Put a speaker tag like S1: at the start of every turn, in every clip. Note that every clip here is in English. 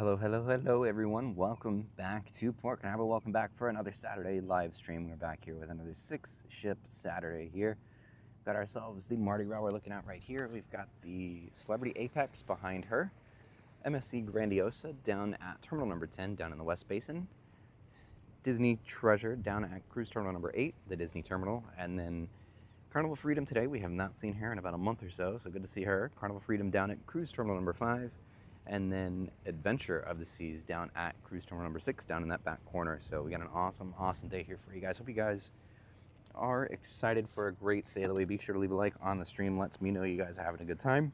S1: Hello, hello, hello, everyone. Welcome back to Port Canaveral. Welcome back for another Saturday live stream. We're back here with another 6-ship Saturday here. Got ourselves the Mardi Gras we're looking at right here. We've got the Celebrity Apex behind her. MSC Grandiosa down at Terminal number 10 down in the West Basin. Disney Treasure down at Cruise Terminal number 8, the Disney Terminal. And then Carnival Freedom today. We have not seen her in about a month or so good to see her. Carnival Freedom down at Cruise Terminal number 5. And then Adventure of the Seas down at Cruise Terminal number 6 down in that back corner. So we got an awesome day here for you guys. Hope you guys are excited for a great sail away. Be sure to leave a like on the stream. Lets me know you guys are having a good time.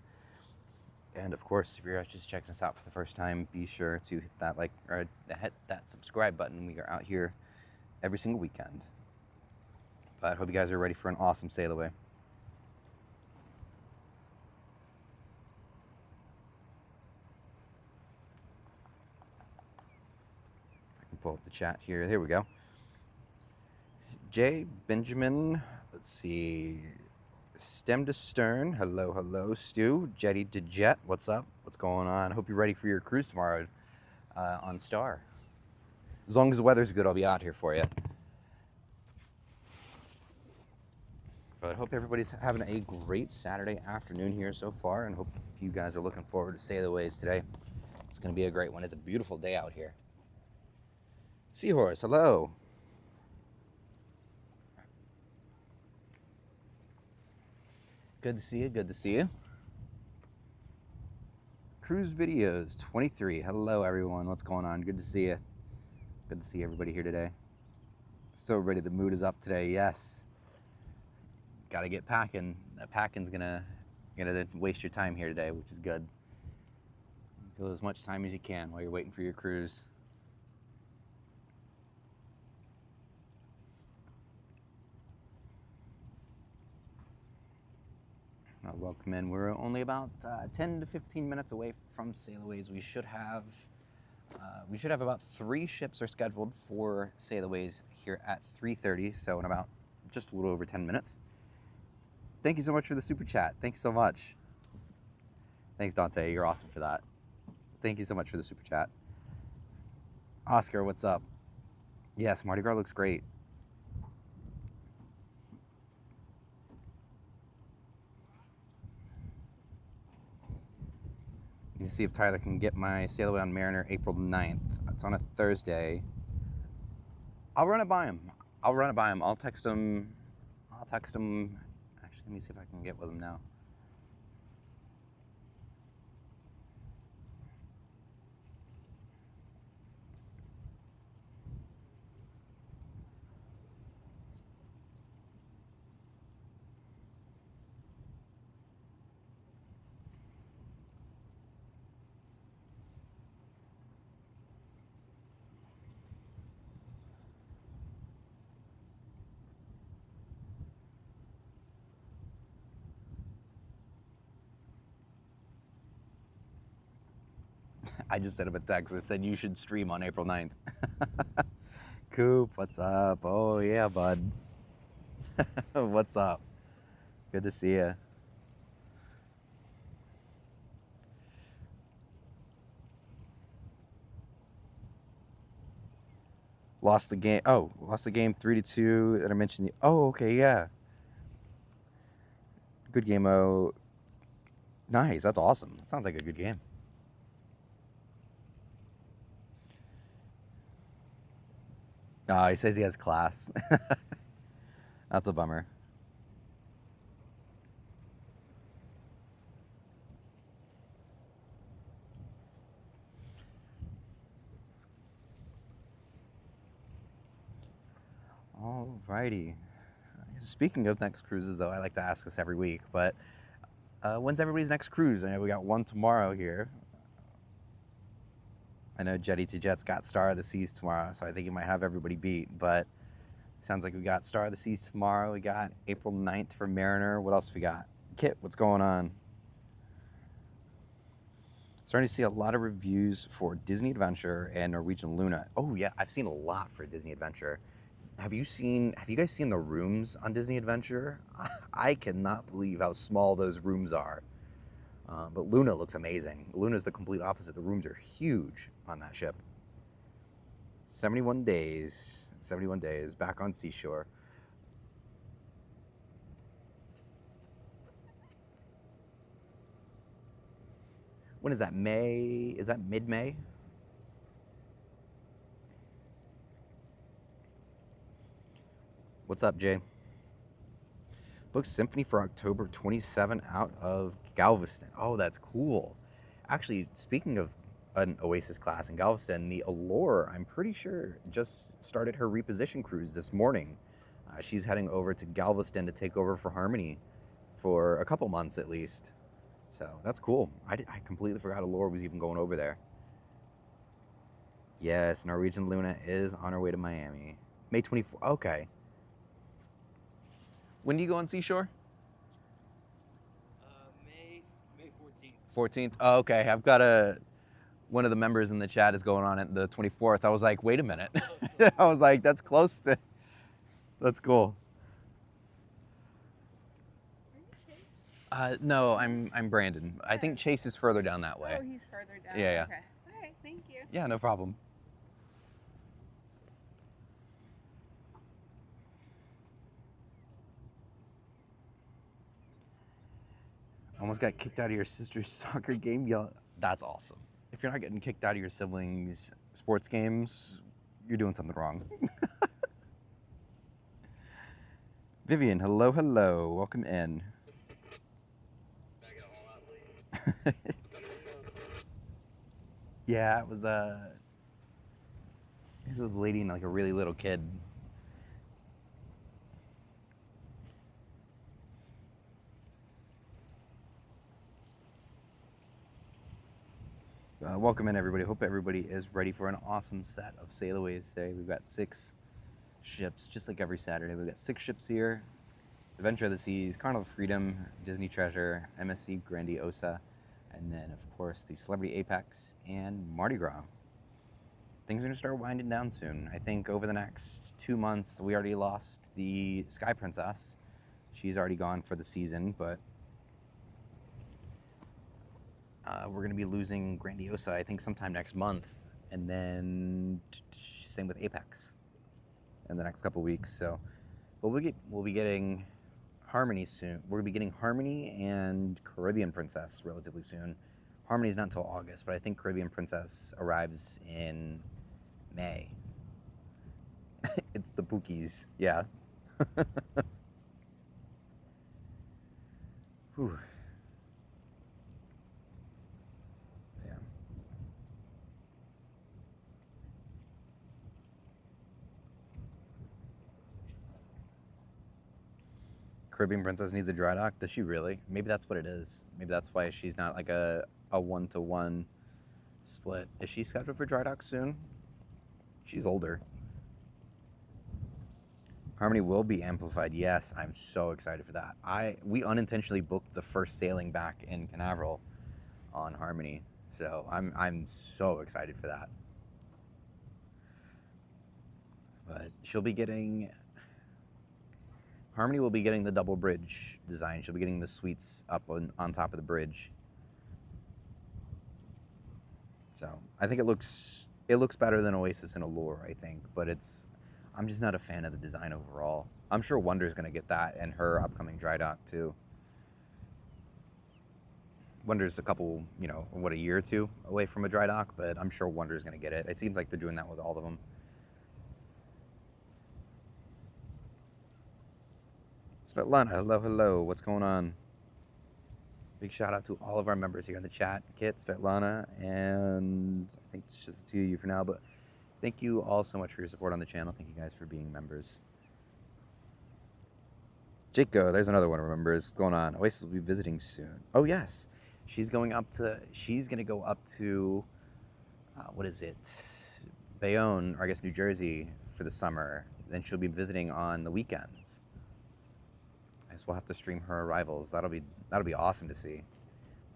S1: And of course, if you're just checking us out for the first time, be sure to hit that like or hit that subscribe button. We are out here every single weekend. But I hope you guys are ready for an awesome sail away. Pull up the chat here. There we go. Jay, Benjamin, let's see. Stem to stern. Hello, hello. Stu, Jetty to jet. What's up? What's going on? Hope you're ready for your cruise tomorrow on Star. As long as the weather's good, I'll be out here for you. But I hope everybody's having a great Saturday afternoon here so far, and hope you guys are looking forward to Sailaways today. It's going to be a great one. It's a beautiful day out here. Seahorse, hello. Good to see you, good to see you. Cruise Videos 23, hello everyone, what's going on? Good to see you. Good to see everybody here today. So ready, the mood is up today, yes. Gotta get packing. That packing's gonna waste your time here today, which is good. Kill as much time as you can while you're waiting for your cruise. Welcome in. We're only about 10 to 15 minutes away from Sailaways. We should have about 3 ships are scheduled for Sailaways here at 3:30, so in about just a little over 10 minutes. Thank you so much for the super chat. Thanks so much. Thanks, Dante. You're awesome for that. Thank you so much for the super chat. Oscar, what's up? Yes, Mardi Gras looks great. Let me see if Tyler can get my sail away on Mariner April 9th. It's on a Thursday. I'll run it by him. I'll text him. Actually, let me see if I can get with him now. I just sent him a text. I said you should stream on April 9th. Coop, what's up? Oh yeah, bud. What's up? Good to see you. Lost the game. Oh, lost the game 3-2 that I mentioned. Oh, okay, yeah. Good game. Oh, nice. That's awesome. That sounds like a good game. Oh, he says he has class. That's a bummer. Alrighty. Speaking of next cruises, though, I like to ask this every week, but when's everybody's next cruise? I know we got one tomorrow here. I know Jetty to Jet's got Star of the Seas tomorrow, so I think he might have everybody beat, but sounds like we got Star of the Seas tomorrow. We got April 9th for Mariner. What else we got? Kit, what's going on? Starting to see a lot of reviews for Disney Adventure and Norwegian Luna. Oh yeah, I've seen a lot for Disney Adventure. Have you guys seen the rooms on Disney Adventure? I cannot believe how small those rooms are. But Luna looks amazing. Luna's the complete opposite. The rooms are huge on that ship. 71 days. 71 days back on seashore. When is that? May? Is that mid-May? What's up, Jay? Booked Symphony for October 27 out of Galveston. Oh, that's cool. Actually, speaking of an Oasis class in Galveston, the Allure, I'm pretty sure, just started her reposition cruise this morning. She's heading over to Galveston to take over for Harmony for a couple months at least. So that's cool. I completely forgot Allure was even going over there. Yes, Norwegian Luna is on her way to Miami. May 24th. Okay. When do you go on Seashore?
S2: May 14th.
S1: 14th? Oh, okay. I've got one of the members in the chat is going on at the 24th. I was like, wait a minute. I was like, that's close to, that's cool. No, I'm Brandon. I think Chase is further down that way.
S3: Oh, he's further down.
S1: Yeah.
S3: Okay. All right, thank you.
S1: Yeah, no problem. Almost got kicked out of your sister's soccer game. Yeah, that's awesome. If you're not getting kicked out of your siblings' sports games, you're doing something wrong. Vivian, hello, hello. Welcome in. Yeah, it was a lady and like a really little kid. Welcome in, everybody. Hope everybody is ready for an awesome set of sailaways today. We've got 6 ships, just like every Saturday. We've got 6 ships here. Adventure of the Seas, Carnival Freedom, Disney Treasure, MSC Grandiosa, and then, of course, the Celebrity Apex and Mardi Gras. Things are going to start winding down soon. I think over the next 2 months, we already lost the Sky Princess. She's already gone for the season, but we're going to be losing Grandiosa, I think, sometime next month. And then same with Apex in the next couple weeks. So, but we'll be getting Harmony soon. We're going to be getting Harmony and Caribbean Princess relatively soon. Harmony's not until August, but I think Caribbean Princess arrives in May. It's the Pookies, yeah. Whew. Yeah. Caribbean Princess needs a dry dock? Does she really? Maybe that's what it is. Maybe that's why she's not like a 1-to-1 split. Is she scheduled for dry dock soon? She's older. Harmony will be amplified. Yes, I'm so excited for that. We unintentionally booked the first sailing back in Canaveral on Harmony, so I'm so excited for that. But she'll be getting, Harmony will be getting the double bridge design. She'll be getting the suites up on top of the bridge. So I think it looks better than Oasis and Allure, I think, but I'm just not a fan of the design overall. I'm sure Wonder's gonna get that and her upcoming dry dock too. Wonder's a couple, a year or 2 away from a dry dock, but I'm sure Wonder's gonna get it. It seems like they're doing that with all of them. Svetlana, hello, hello. What's going on? Big shout out to all of our members here in the chat. Kit, Svetlana, and I think it's just the 2 of you for now, but thank you all so much for your support on the channel. Thank you guys for being members. Jaco, there's another one of our members. What's going on? Oasis will be visiting soon. Oh, yes. She's going to go up to, what is it? Bayonne, or I guess New Jersey for the summer. Then she'll be visiting on the weekends. I guess we'll have to stream her arrivals. That'll be awesome to see.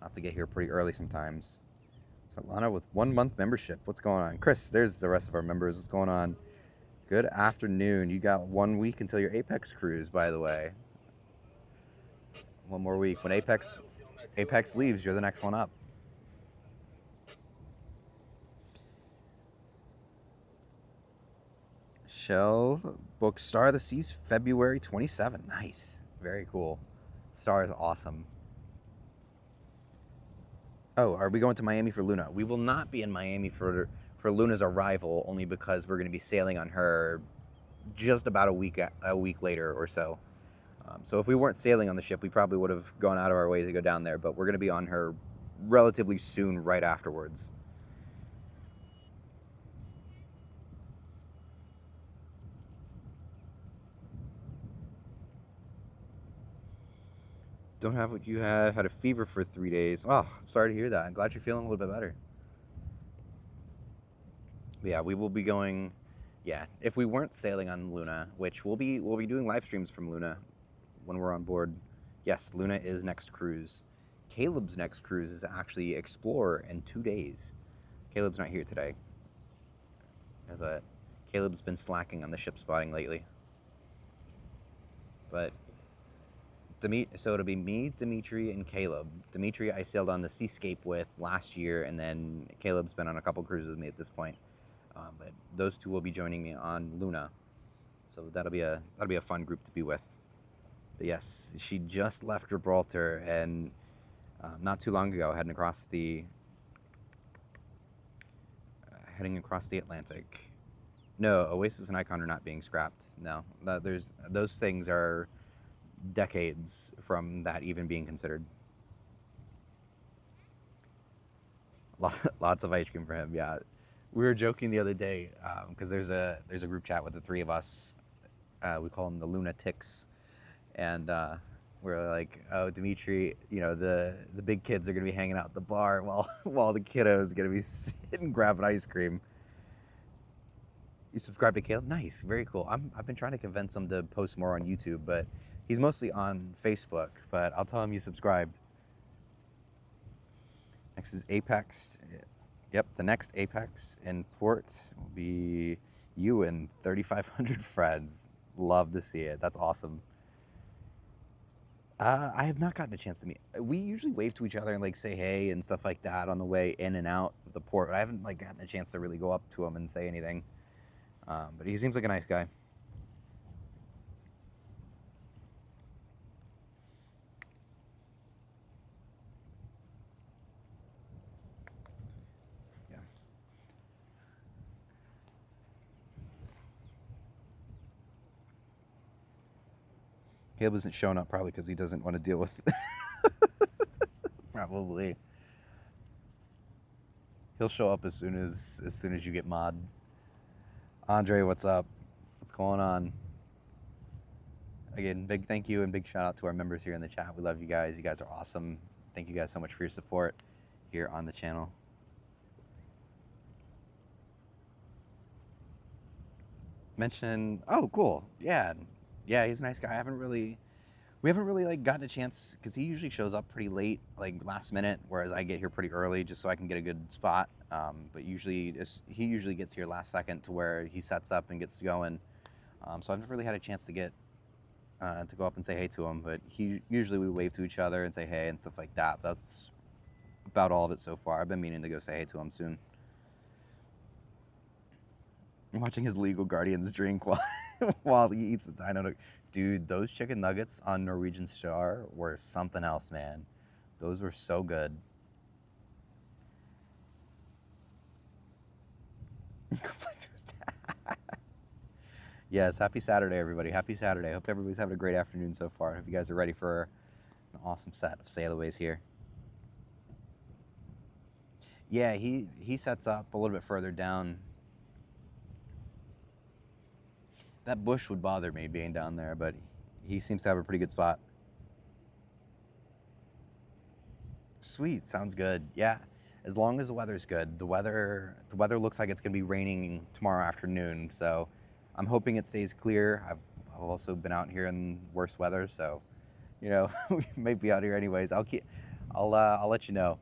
S1: I'll have to get here pretty early sometimes. So Lana with 1 month membership. What's going on? Chris, there's the rest of our members. What's going on? Good afternoon. You got 1 week until your Apex cruise, by the way. 1 more week. When Apex... Apex leaves. You're the next one up. Shell book Star of the Seas February 27. Nice. Very cool. Star is awesome. Oh, are we going to Miami for Luna? We will not be in Miami for Luna's arrival, only because we're going to be sailing on her just about a week later or so. So if we weren't sailing on the ship, we probably would have gone out of our way to go down there, but we're going to be on her relatively soon right afterwards. Don't have what you have. Had a fever for 3 days. Oh, I'm sorry to hear that. I'm glad you're feeling a little bit better. But yeah, we will be going. Yeah, if we weren't sailing on Luna, which we'll be doing live streams from Luna when we're on board. Yes, Luna is next cruise. Caleb's next cruise is actually Explorer in 2 days. Caleb's not here today, but Caleb's been slacking on the ship spotting lately. But so it'll be me, Dimitri, and Caleb. Dimitri I sailed on the Seascape with last year, and then Caleb's been on a couple cruises with me at this point. But those two will be joining me on Luna, so that'll be a fun group to be with. But yes, she just left Gibraltar, and not too long ago, heading across the Atlantic. No, Oasis and Icon are not being scrapped. No, those things are decades from that even being considered. Lots of ice cream for him. Yeah, we were joking the other day because there's a group chat with the three of us. We call them the Lunatics, and we're like, oh, Dimitri, the big kids are gonna be hanging out at the bar while the kiddos are gonna be sitting grabbing ice cream. You subscribe to Caleb? Nice, very cool. I've been trying to convince him to post more on YouTube, but he's mostly on Facebook. But I'll tell him you subscribed. Next is Apex. Yep, the next Apex in port will be you and 3,500 friends. Love to see it. That's awesome. I have not gotten a chance to meet. We usually wave to each other and say hey and stuff like that on the way in and out of the port. But I haven't gotten a chance to really go up to him and say anything. But he seems like a nice guy. Yeah. Caleb isn't showing up probably because he doesn't want to deal with it. Probably. He'll show up as soon as you get mod. Andre, what's up? What's going on? Again, big thank you and big shout out to our members here in the chat. We love you guys. You guys are awesome. Thank you guys so much for your support here on the channel. Oh, cool. Yeah, he's a nice guy. We haven't really gotten a chance because he usually shows up pretty late, last minute, whereas I get here pretty early just so I can get a good spot. But he usually gets here last second to where he sets up and gets going. So I've never really had a chance to get to go up and say hey to him. But usually we wave to each other and say hey and stuff like that. That's about all of it so far. I've been meaning to go say hey to him soon. I'm watching his legal guardians drink while he eats the dino. Dude, those chicken nuggets on Norwegian Star were something else, man. Those were so good. Yes, happy Saturday, everybody. Happy Saturday. I hope everybody's having a great afternoon so far. I hope you guys are ready for an awesome set of sailaways here. Yeah, he sets up a little bit further down. That bush would bother me being down there, but he seems to have a pretty good spot. Sweet, sounds good. Yeah, as long as the weather's good. The weather looks like it's gonna be raining tomorrow afternoon, so I'm hoping it stays clear. I've also been out here in worse weather, so we might be out here anyways. I'll let you know,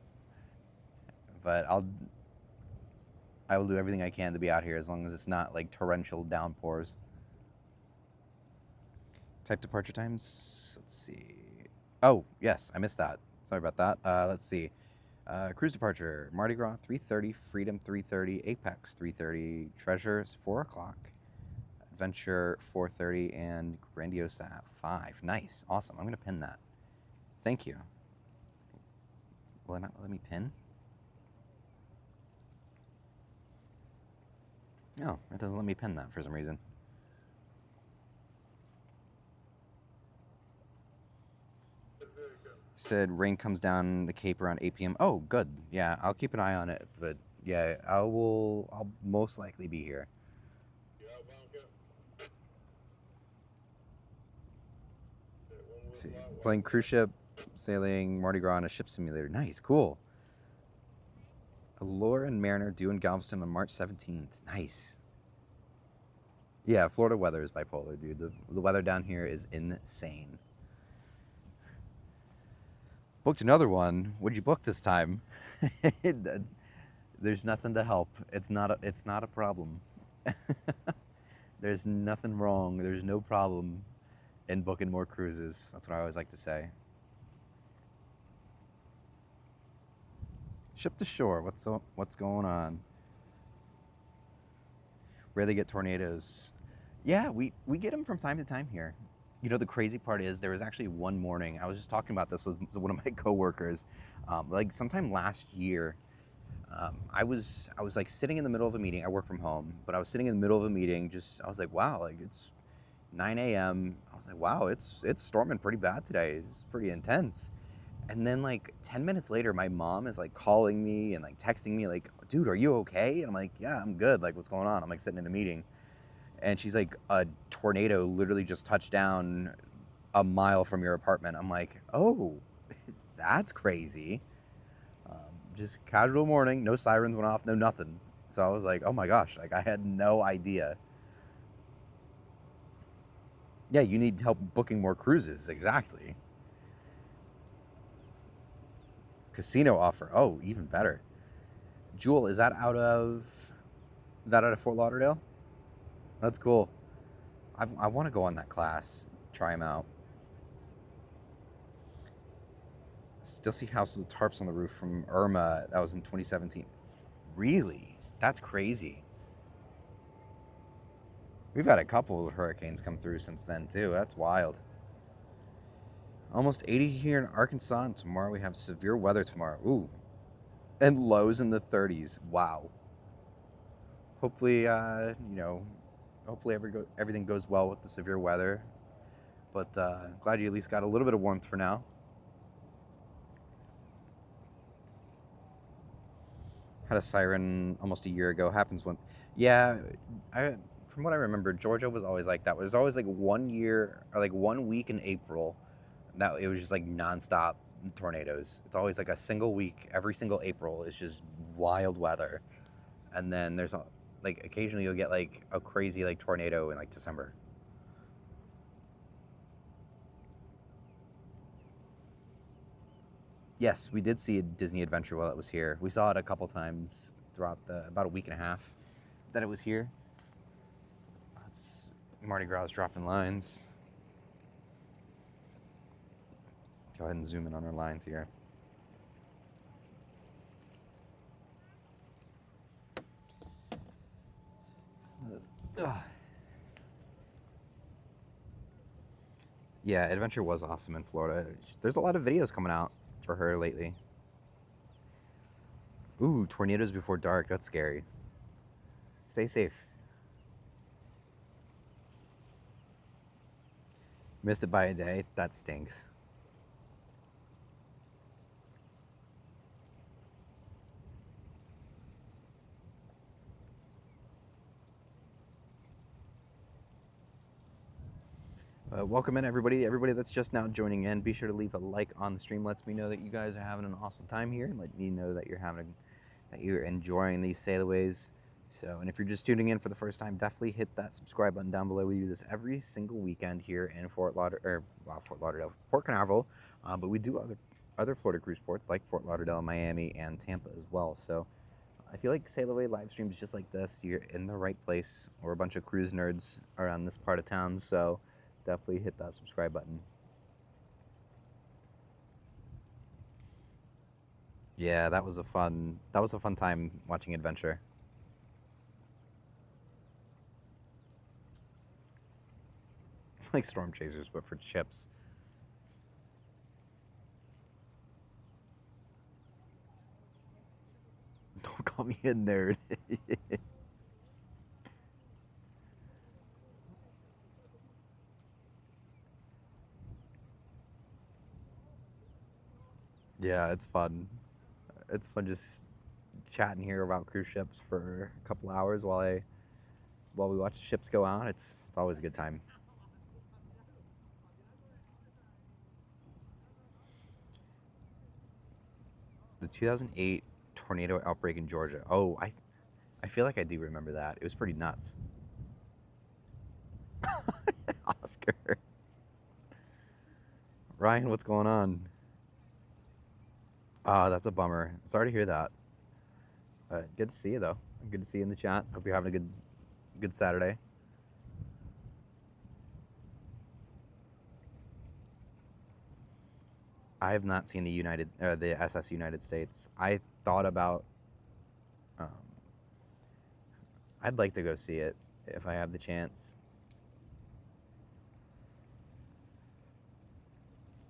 S1: but I will do everything I can to be out here as long as it's not torrential downpours. Type departure times, let's see. Oh, yes, I missed that. Sorry about that. Let's see. Cruise departure, Mardi Gras 3:30, Freedom 3:30, Apex 3:30, Treasures 4 o'clock, Adventure 4:30, and Grandiosa at 5. Nice. Awesome. I'm going to pin that. Thank you. Will it not let me pin? No, it doesn't let me pin that for some reason. Said rain comes down the Cape around 8 p.m. Oh, good. Yeah, I'll keep an eye on it. But yeah, I'll most likely be here. Let's see, playing cruise ship, sailing Mardi Gras on a ship simulator. Nice, cool. Allure and Mariner due in Galveston on March 17th. Nice. Yeah, Florida weather is bipolar, dude. The weather down here is insane. Booked another one. What'd you book this time? There's nothing to help. It's not a problem. There's nothing wrong. There's no problem in booking more cruises. That's what I always like to say. Ship to shore. What's going on? Rarely get tornadoes. Yeah, we get them from time to time here. You know, the crazy part is there was actually one morning, I was just talking about this with one of my coworkers, like sometime last year, I was like sitting in the middle of a meeting. I work from home, but I was sitting in the middle of a meeting, I was like, wow, like it's 9 a.m. I was like, wow, it's storming pretty bad today. It's pretty intense. And then like 10 minutes later, my mom is like calling me and like texting me like, dude, are you okay? And I'm like, yeah, I'm good. Like, what's going on? I'm like sitting in a meeting. And she's like, a tornado literally just touched down a mile from your apartment. I'm like, oh, that's crazy. Just casual morning, no sirens went off, no nothing. So I was like, oh my gosh, like I had no idea. Yeah, you need help booking more cruises, exactly. Casino offer, oh, even better. Jewel, is that out of Fort Lauderdale? That's cool. I want to go on that class, try them out. Still see houses with tarps on the roof from Irma. That was in 2017. Really? That's crazy. We've had a couple of hurricanes come through since then, too. That's wild. Almost 80 here in Arkansas, and tomorrow we have severe weather tomorrow. Ooh. And lows in the 30s. Wow. Hopefully, hopefully everything goes well with the severe weather. But glad you at least got a little bit of warmth for now. Had a siren almost a year ago. Happens when, yeah. From what I remember, Georgia was always like that. It was always like 1 year or like 1 week in April that it was just like nonstop tornadoes. It's always like a single week, every single April is just wild weather, and then there's like occasionally you'll get like a crazy like tornado in like December. Yes, we did see a Disney Adventure while it was here. We saw it a couple times throughout about a week and a half that it was here. It's Mardi Gras dropping lines. Go ahead and zoom in on our lines here. Yeah, Adventure was awesome in Florida. There's a lot of videos coming out for her lately. Ooh, tornadoes before dark. That's scary. Stay safe. Missed it by a day. That stinks. Welcome in everybody that's just now joining in. Be sure to leave a like on the stream. Lets me know that you guys are having an awesome time here, and let me know that you're enjoying these sailways. So, and if you're just tuning in for the first time, definitely hit that subscribe button down below. We do this every single weekend here in Fort Lauderdale, Port Canaveral, but we do other Florida cruise ports like Fort Lauderdale, Miami, and Tampa as well. So I feel like sail away live streams just like this, you're in the right place. We're a bunch of cruise nerds around this part of town, so definitely hit that subscribe button. Yeah, that was a fun time watching Adventure. Like Storm Chasers, but for ships. Don't call me a nerd. Yeah, it's fun. It's fun just chatting here about cruise ships for a couple hours while we watch the ships go out. It's always a good time. The 2008 tornado outbreak in Georgia. Oh, I feel like I do remember that. It was pretty nuts. Oscar. Ryan, what's going on? Ah, that's a bummer. Sorry to hear that. Good to see you though. Good to see you in the chat. Hope you're having a good Saturday. I have not seen the SS United States. I thought about. Um, I'd like to go see it if I have the chance.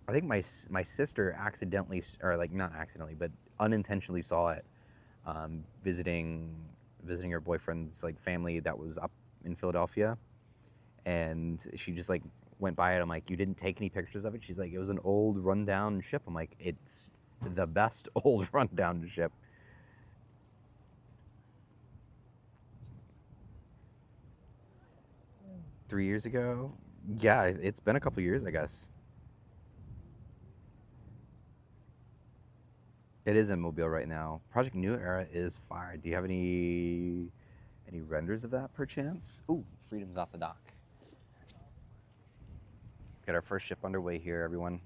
S1: I think my sister accidentally, or like not accidentally, but unintentionally saw it, visiting her boyfriend's like family that was up in Philadelphia, and she just like went by it. I'm like, you didn't take any pictures of it? She's like, it was an old rundown ship. I'm like, it's the best old rundown ship. Three years ago? Yeah, it's been a couple years, I guess. It is in Mobile right now. Project New Era is fire. Do you have any renders of that perchance? Ooh, Freedom's off the dock. Got our first ship underway here, everyone.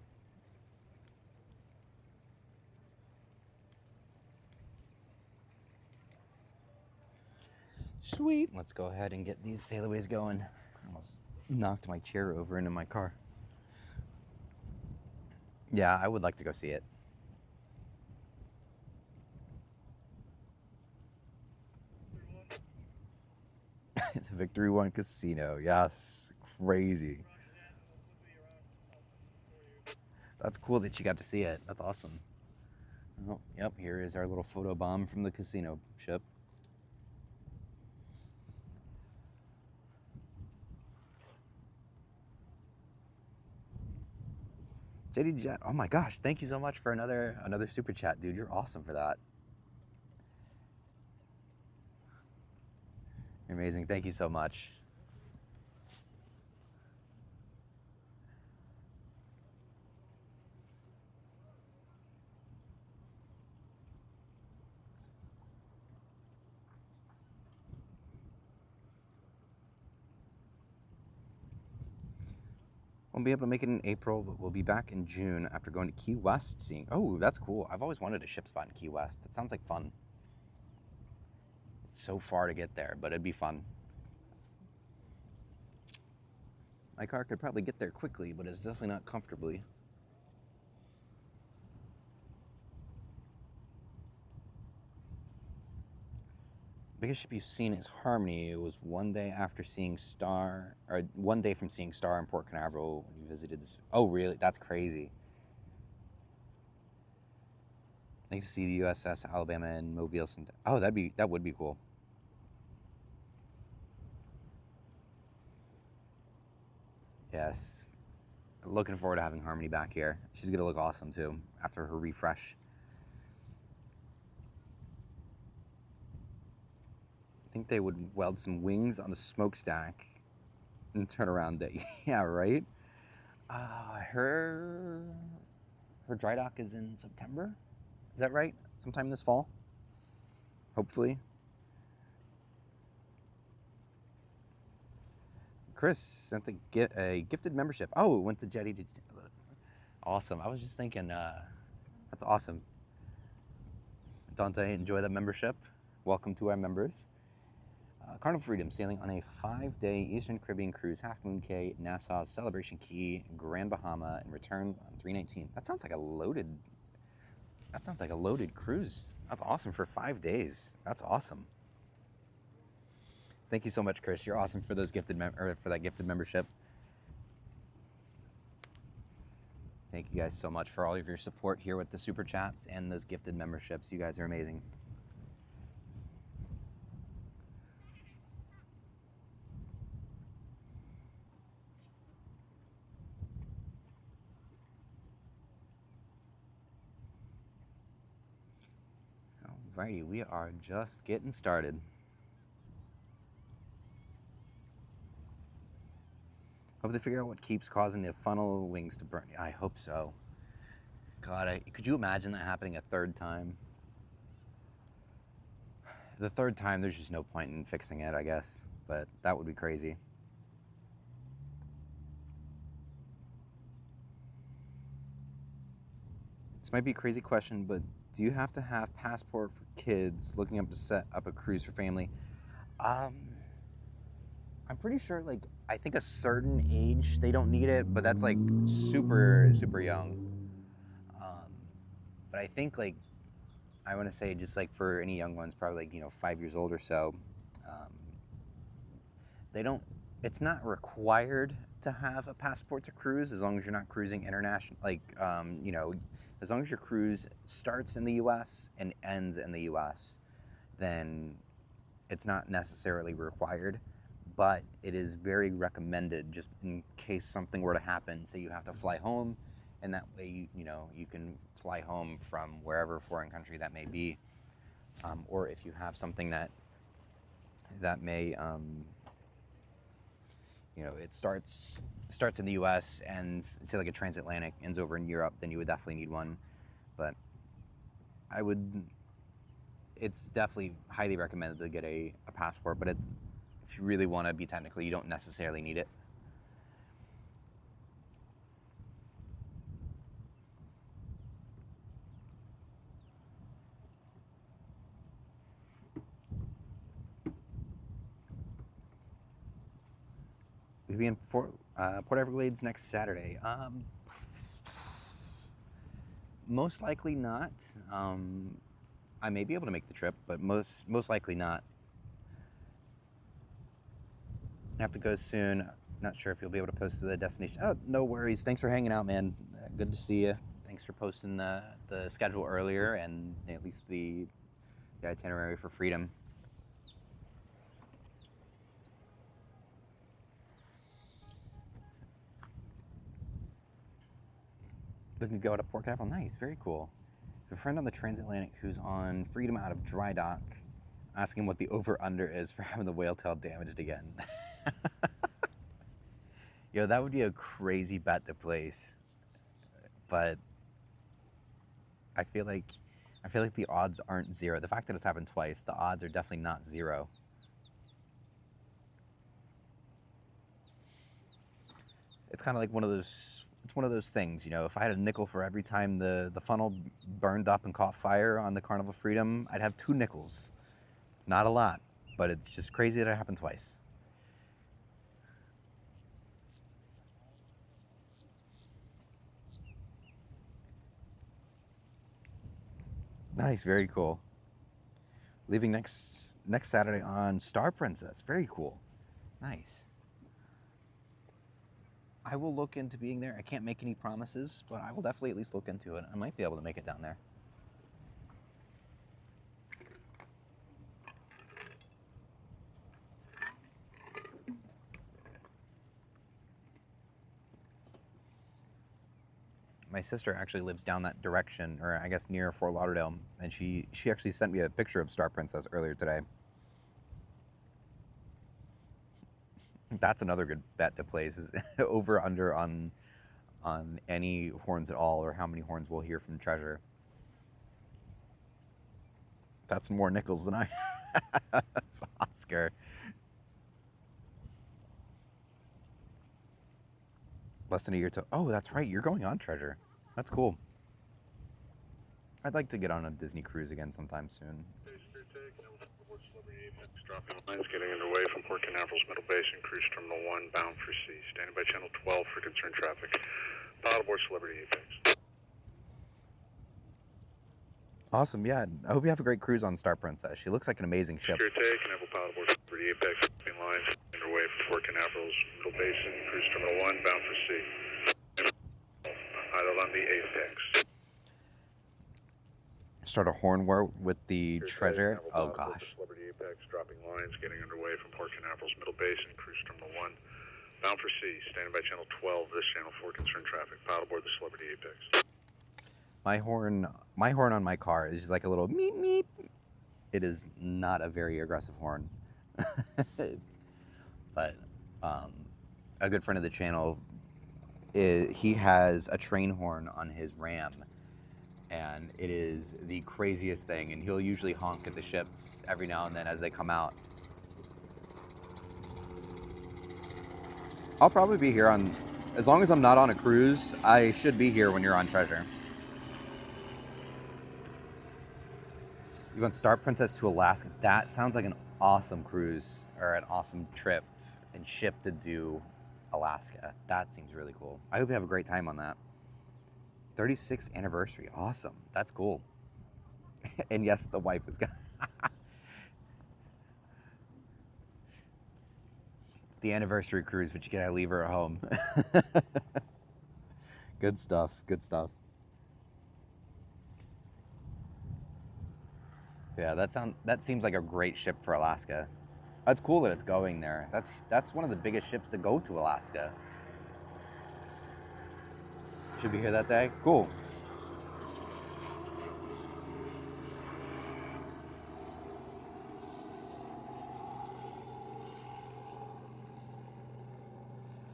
S1: Sweet. Let's go ahead and get these sailaways going. I almost knocked my chair over into my car. Yeah, I would like to go see it. The Victory One Casino. Yes, crazy. That's cool that you got to see it. That's awesome. Oh, yep, here is our little photo bomb from the casino ship. JD Jet, oh my gosh, thank you so much for another super chat, dude. You're awesome for that. You're amazing. Thank you so much. Won't be able to make it in April, but we'll be back in June after going to Key West seeing. Oh, that's cool. I've always wanted a ship spot in Key West. That sounds like fun. It's so far to get there, but it'd be fun. My car could probably get there quickly, but it's definitely not comfortably. Biggest ship you've seen is Harmony. It was one day after seeing Star, or one day from seeing Star in Port Canaveral when you visited this. Oh, really? That's crazy. Nice to see the USS Alabama and Mobile. Oh, that would be cool. Yes. Looking forward to having Harmony back here. She's gonna look awesome too after her refresh. I think they would weld some wings on the smokestack and turn around day. Yeah, right? Her dry dock is in September. Is that right? Sometime this fall? Hopefully. Chris sent a gifted membership. Oh, it went to Jetty. Awesome. I was just thinking, that's awesome. Dante, enjoy that membership. Welcome to our members. Carnival Freedom sailing on a 5-day Eastern Caribbean cruise, Half Moon Cay, Nassau, Celebration Key, Grand Bahama, and returns on 3/19. That sounds like a loaded That sounds like a loaded cruise. That's awesome for 5 days. That's awesome. Thank you so much, Chris. You're awesome for those gifted for that gifted membership. Thank you guys so much for all of your support here with the super chats and those gifted memberships. You guys are amazing. Alrighty, we are just getting started. Hope they figure out what keeps causing the funnel wings to burn. I hope so. God, could you imagine that happening a third time? The third time, there's just no point in fixing it, I guess. But that would be crazy. This might be a crazy question, but do you have to have passport for kids looking up to set up a cruise for family? I'm pretty sure, like, I think a certain age they don't need it, but that's like super, super young. But I think, like, I want to say just like for any young ones, probably like, 5 years old or so, they don't, it's not required to have a passport to cruise as long as you're not cruising international, like, as long as your cruise starts in the US and ends in the US, then it's not necessarily required, but it is very recommended just in case something were to happen. Say you have to fly home, and that way, you can fly home from wherever foreign country that may be, or if you have something that may, it starts in the U.S. and say like a transatlantic ends over in Europe, then you would definitely need one. But it's definitely highly recommended to get a passport. But if you really want to be technical, you don't necessarily need it. We'll be in Port Everglades next Saturday. Most likely not. I may be able to make the trip, but most likely not. I have to go soon. Not sure if you'll be able to post the destination. Oh, no worries. Thanks for hanging out, man. Good to see you. Thanks for posting the schedule earlier and at least the itinerary for Freedom. Looking to go to Port Canaveral. Nice, very cool. A friend on the transatlantic who's on Freedom out of dry dock, asking what the over-under is for having the whale tail damaged again. Yo, that would be a crazy bet to place, but I feel like the odds aren't zero. The fact that it's happened twice, the odds are definitely not zero. It's kind of like one of those things, if I had a nickel for every time the funnel burned up and caught fire on the Carnival Freedom, I'd have 2 nickels. Not a lot, but it's just crazy that it happened twice. Nice, very cool. Leaving next Saturday on Star Princess. Very cool. Nice. I will look into being there. I can't make any promises, but I will definitely at least look into it. I might be able to make it down there. My sister actually lives down that direction, or I guess near Fort Lauderdale, and she actually sent me a picture of Star Princess earlier today. That's another good bet to place, is over under on any horns at all, or how many horns we'll hear from Treasure. That's more nickels than I have, Oscar. Less than a year till. Oh, that's right. You're going on Treasure. That's cool. I'd like to get on a Disney cruise again sometime soon.
S4: Dropping lines getting underway from Port Canaveral's Middle Basin, Cruise Terminal 1, bound for sea. Standing by Channel 12 for concerned traffic. Pilot aboard Celebrity Apex.
S1: Awesome, yeah. I hope you have a great cruise on Star Princess. She looks like an amazing ship.
S4: Secure take, Canaveral paddleboard for the Apex shipping lines underway from Port Canaveral's Middle Basin, Cruise Terminal 1, bound for sea. Idle on the Apex.
S1: Start a horn war with the
S4: Secure take,
S1: treasure.
S4: Canaveral
S1: Oh
S4: paddleboard
S1: gosh.
S4: for Celebrity Apex, dropping lines, getting underway from Port Canaveral's Middle Basin, Cruise Terminal 1, bound for sea. Standing by channel 12, this channel for concerned traffic. Paddleboard the Celebrity Apex.
S1: My horn on my car is just like a little meep meep. It is not a very aggressive horn. But a good friend of the channel, he has a train horn on his Ram, and it is the craziest thing, and he'll usually honk at the ships every now and then as they come out. I'll probably be here on, as long as I'm not on a cruise, I should be here when you're on Treasure. You want Star Princess to Alaska? That sounds like an awesome cruise or an awesome trip and ship to do Alaska. That seems really cool. I hope you have a great time on that. 36th anniversary. Awesome. That's cool. And yes, the wife is gonna. It's the anniversary cruise, but you gotta leave her at home. Good stuff. Good stuff. Yeah, that seems like a great ship for Alaska. That's cool that it's going there. That's one of the biggest ships to go to Alaska. Should be here that day. Cool.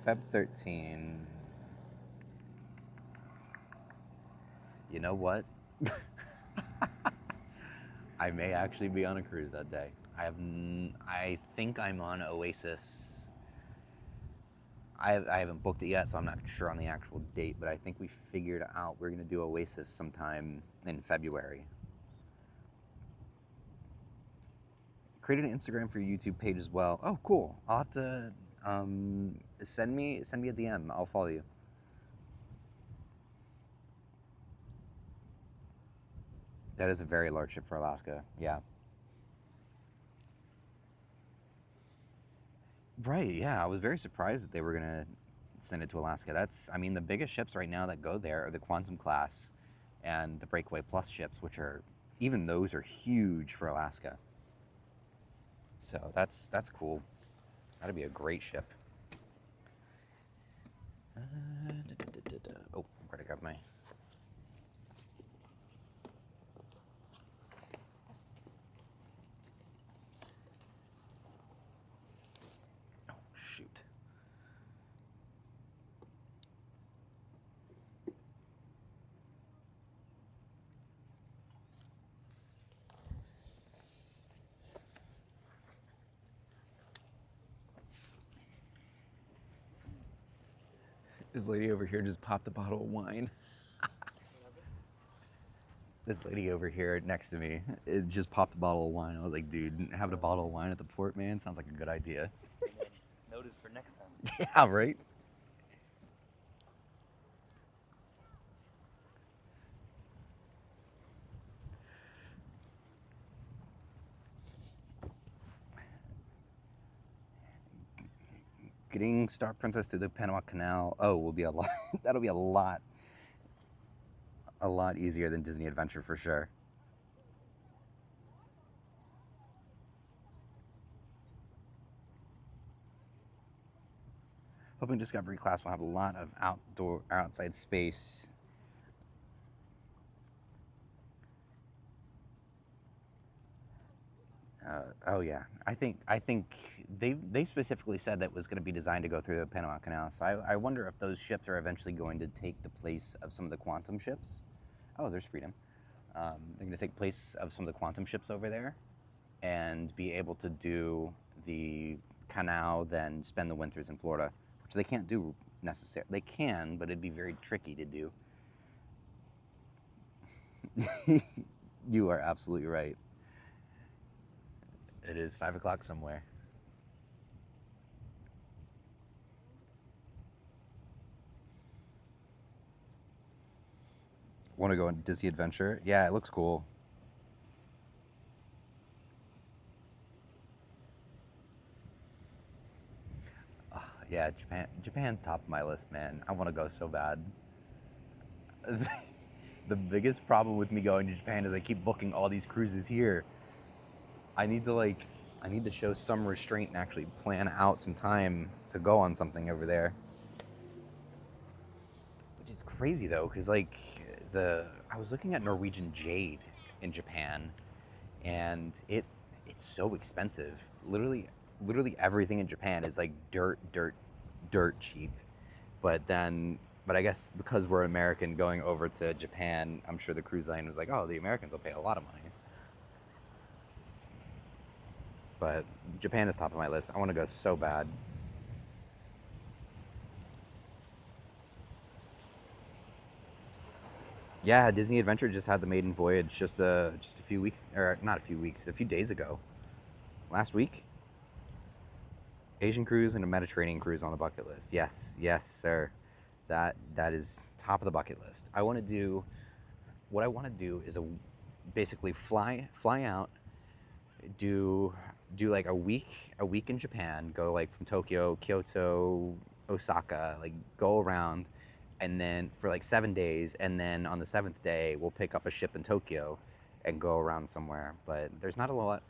S1: Feb 13. You know what? I may actually be on a cruise that day. I think I'm on Oasis. I haven't booked it yet, so I'm not sure on the actual date, but I think we figured out we're gonna do Oasis sometime in February. Created an Instagram for your YouTube page as well. Oh, cool. I'll have to send me a DM. I'll follow you. That is a very large ship for Alaska. Yeah. Right, yeah. I was very surprised that they were gonna send it to Alaska. I mean, the biggest ships right now that go there are the Quantum class and the Breakaway Plus ships, which are, even those are huge for Alaska. So that's cool. That'd be a great ship. Oh, where'd I grab my... Oh, shoot. This lady over here just popped a bottle of wine. This lady over here next to me just popped a bottle of wine. I was like, dude, having a bottle of wine at the port, man, sounds like a good idea.
S2: Notice for next time.
S1: Yeah, right? Getting Star Princess through the Panama Canal, will be a lot. That'll be a lot easier than Disney Adventure for sure. Hoping Discovery class will have a lot of outside space. Oh yeah, I think they specifically said that it was going to be designed to go through the Panama Canal. So I wonder if those ships are eventually going to take the place of some of the Quantum ships. Oh, there's Freedom. They're going to take place of some of the Quantum ships over there, and be able to do the canal, then spend the winters in Florida, which they can't do necessarily. They can, but it'd be very tricky to do. You are absolutely right. It is 5 o'clock somewhere. Want to go on Disney Adventure? Yeah, it looks cool. Yeah, Japan's top of my list, man. I want to go so bad. The biggest problem with me going to Japan is I keep booking all these cruises here. I need to show some restraint and actually plan out some time to go on something over there. Which is crazy though, because like I was looking at Norwegian Jade in Japan, and it's so expensive. Literally everything in Japan is like dirt cheap. But I guess because we're American going over to Japan, I'm sure the cruise line was like, oh, the Americans will pay a lot of money. But Japan is top of my list. I want to go so bad. Yeah, Disney Adventure just had the maiden voyage just a few weeks, or not a few weeks, a few days ago. Last week. Asian cruise and a Mediterranean cruise on the bucket list. Yes, sir. That is top of the bucket list. What I want to do is basically fly out, do like a week in Japan, go like from Tokyo, Kyoto, Osaka, like go around, and then for like 7 days, and then on the 7th day we'll pick up a ship in Tokyo and go around somewhere. But there's not a lot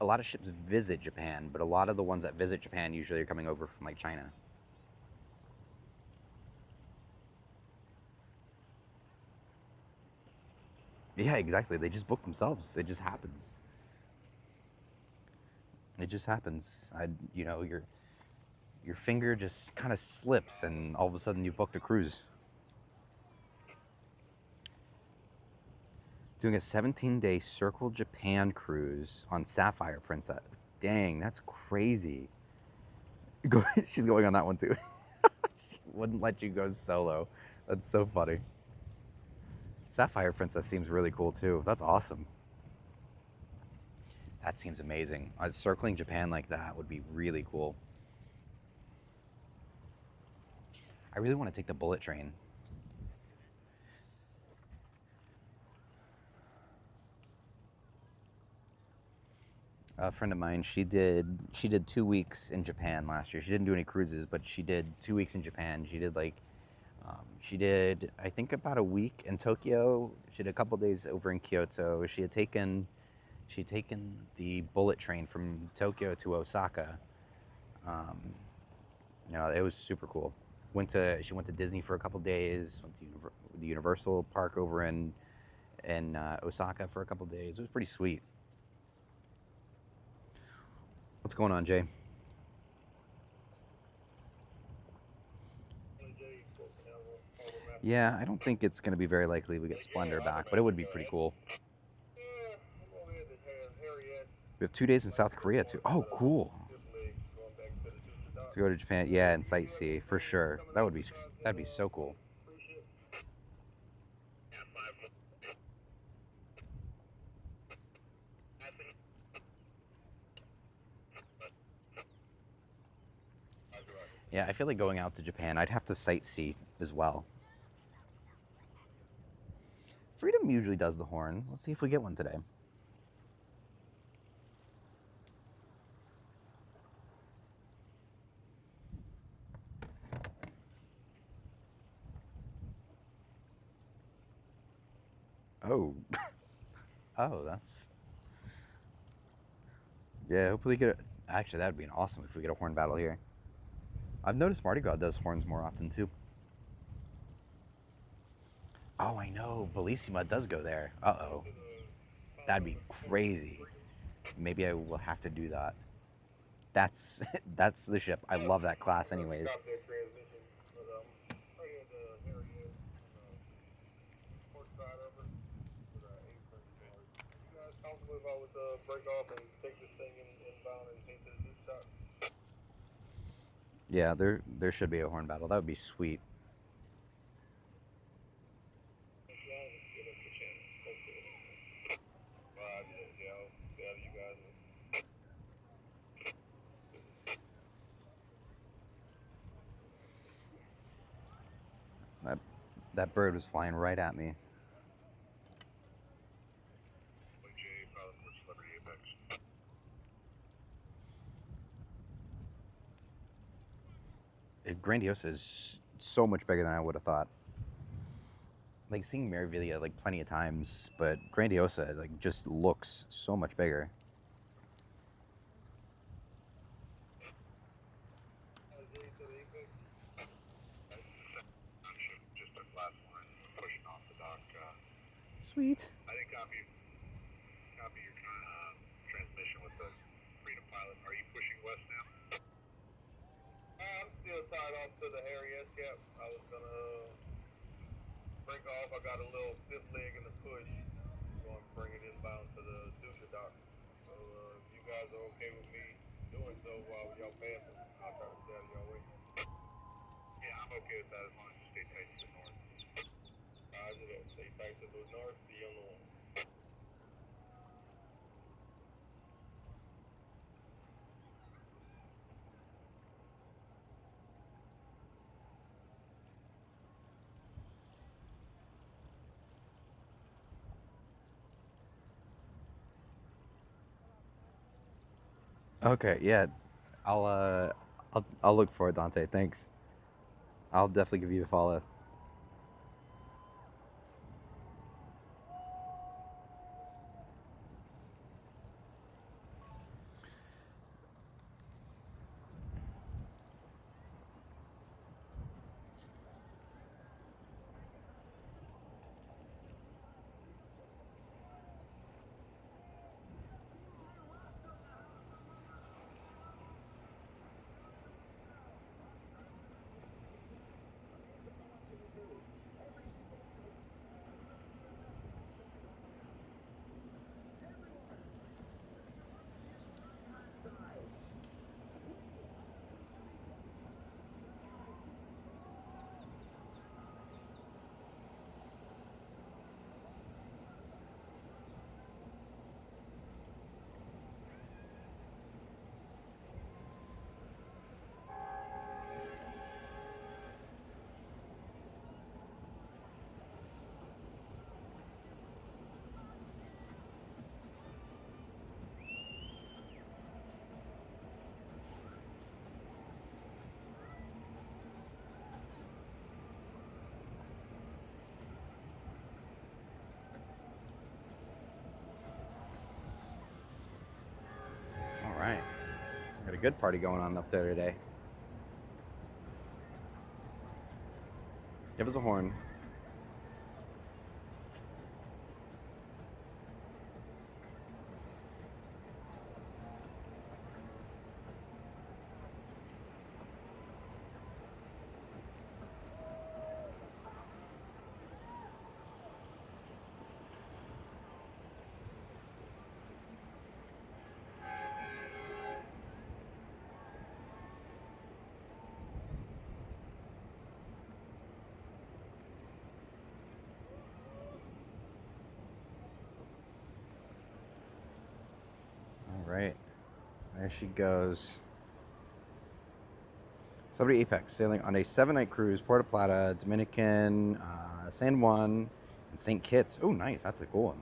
S1: of ships visit Japan, but a lot of the ones that visit Japan usually are coming over from like China. Yeah, exactly. They just book themselves. It just happens. It just happens. Your finger just kind of slips, and all of a sudden you booked a cruise. Doing a 17-day Circle Japan cruise on Sapphire Princess. Dang, that's crazy. She's going on that one too. She wouldn't let you go solo. That's so funny. Sapphire Princess seems really cool too. That's awesome. That seems amazing. Circling Japan like that would be really cool. I really want to take the bullet train. A friend of mine, she did 2 weeks in Japan last year. She didn't do any cruises, but she did 2 weeks in Japan. She did I think about a week in Tokyo. She did a couple days over in Kyoto. She'd taken the bullet train from Tokyo to Osaka. It was super cool. She went to Disney for a couple days. Went to the Universal Park over in Osaka for a couple days. It was pretty sweet. What's going on, Jay? Yeah, I don't think it's going to be very likely we get Splendor back, but it would be pretty cool. We have 2 days in South Korea too. Oh, cool. To go to Japan, yeah, and sightsee for sure. That'd be so cool. Yeah, I feel like going out to Japan, I'd have to sightsee as well. Freedom usually does the horns. Let's see if we get one today. Oh. Oh, that's... Yeah, hopefully get a... Actually, that would be awesome if we get a horn battle here. I've noticed Mardi Gras does horns more often, too. Oh, I know. Bellissima does go there. Uh-oh. That'd be crazy. Maybe I will have to do that. That's the ship. I love that class anyways. Yeah, there should be a horn battle. That would be sweet. That bird was flying right at me. Grandiosa is so much bigger than I would have thought. Like seeing Marivilia like plenty of times, but Grandiosa like just looks so much bigger.
S4: Just took last line, pushing off the dock.
S1: Sweet.
S4: I didn't copy your transmission with the Freedom pilot. Are you pushing west now? I'm still tied off to the Harry S cap. I was gonna break off. I got a little fifth leg in the push. Going to bring it inbound to the Dusha dock. So if you guys are okay with me doing so while y'all pass it, I'll try to stay out of y'all way. Yeah, I'm okay with that as long as you stay tight to the north. Roger that. Stay tight to the north. Be on the one.
S1: Okay, yeah. I'll look for it, Dante. Thanks. I'll definitely give you a follow. All right. Got a good party going on up there today. Give us a horn. All right. There she goes. Celebrity Apex sailing on a 7-night cruise, Puerto Plata, Dominican, San Juan, and St. Kitts. Oh, nice. That's a cool one.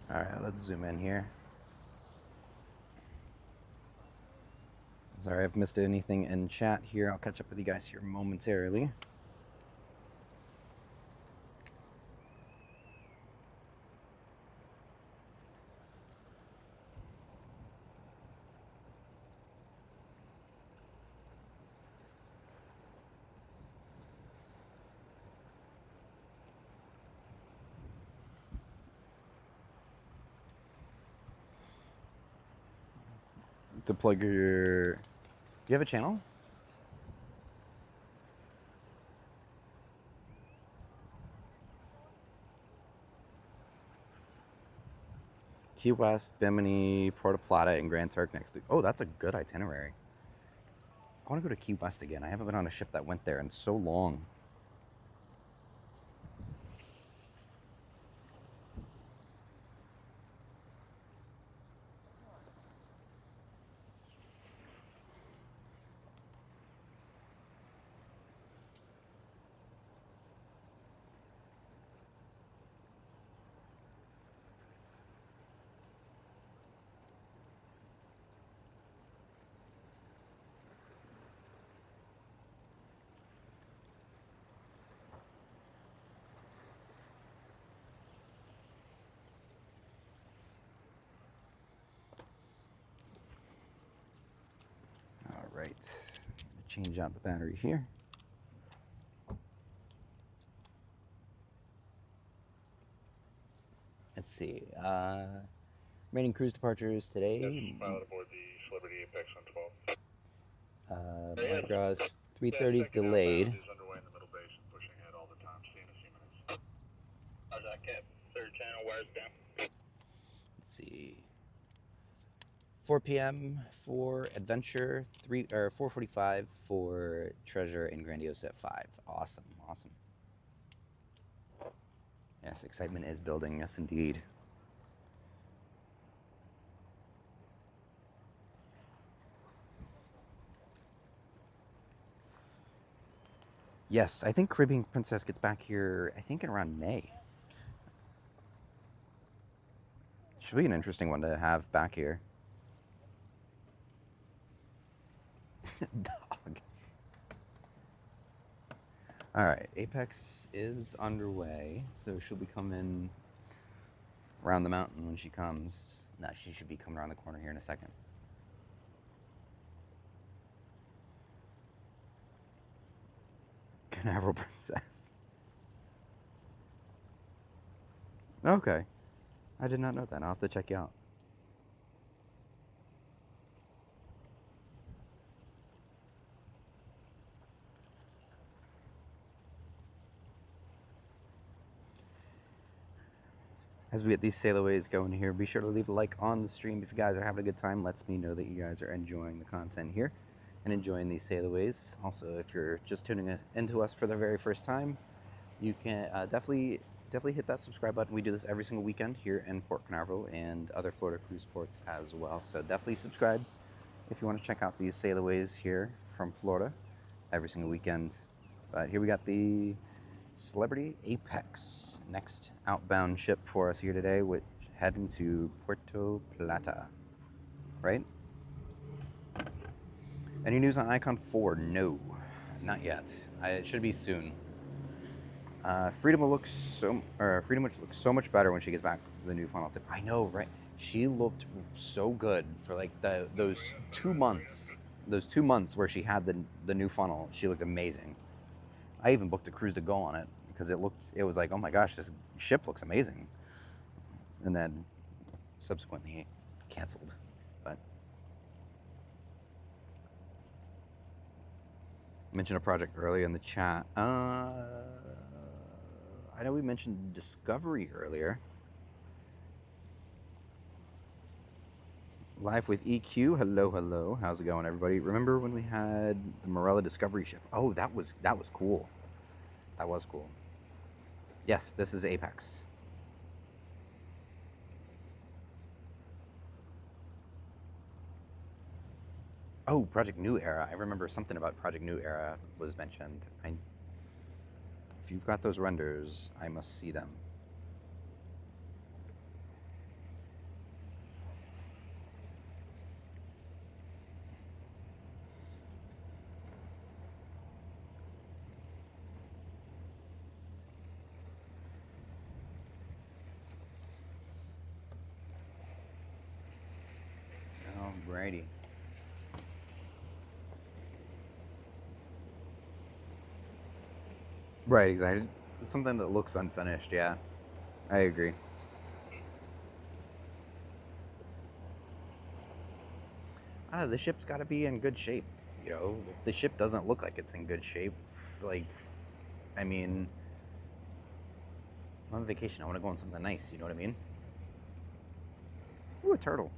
S1: All right, let's zoom in here. Sorry, I've missed anything in chat here. I'll catch up with you guys here momentarily. to plug your... Do you have a channel? Key West, Bimini, Puerto Plata, and Grand Turk next week. Oh, that's a good itinerary. I want to go to Key West again. I haven't been on a ship that went there in so long. All right, change out the battery here. Let's see. Remaining cruise departures today.
S4: Yes, pilot aboard the Celebrity Apex 112.
S1: Mardi Gras 3:30 is delayed.
S4: Is underway in the middle basin, pushing ahead all the time. See you in a few minutes. How's that, Cap? Third channel, wires down.
S1: Let's see. 4 p.m. for Adventure, 4:45 for Treasure and Grandiosa at 5. Awesome, awesome. Yes, excitement is building. Yes, indeed. Yes, I think Caribbean Princess gets back here, I think, in around May. Should be an interesting one to have back here. Dog. All right, Apex is underway, so she'll be coming around the mountain when she comes. No, she should be coming around the corner here in a second. Canaveral Princess. Okay. I did not know that. I'll have to check you out. As we get these sailaways going here, be sure to leave a like on the stream if you guys are having a good time. Lets me know that you guys are enjoying the content here and enjoying these sailaways. Also, if you're just tuning into us for the very first time, you can definitely hit that subscribe button. We do this every single weekend here in Port Canaveral and other Florida cruise ports as well. So definitely subscribe if you want to check out these sailaways here from Florida every single weekend. But here we got the Celebrity Apex, next outbound ship for us here today, which heading to Puerto Plata, right? Any news on Icon 4? No, not yet. It should be soon. Freedom looks so much better when she gets back for the new funnel tip. I know, right? She looked so good for like those 2 months. Those 2 months where she had the new funnel, she looked amazing. I even booked a cruise to go on it because it was like, oh my gosh, this ship looks amazing. And then subsequently canceled. But I mentioned a project earlier in the chat. I know we mentioned Discovery earlier. Live with EQ. Hello, hello. How's it going, everybody? Remember when we had the Morella Discovery ship? Oh, that was cool. That was cool. Yes, this is Apex. Oh, Project New Era. I remember something about Project New Era was mentioned. If you've got those renders, I must see them. Alrighty. Right, exactly. Something that looks unfinished, yeah. I agree. The ship's got to be in good shape. You know, if the ship doesn't look like it's in good shape, like, I mean, I'm on vacation. I want to go on something nice. You know what I mean? Ooh, a turtle.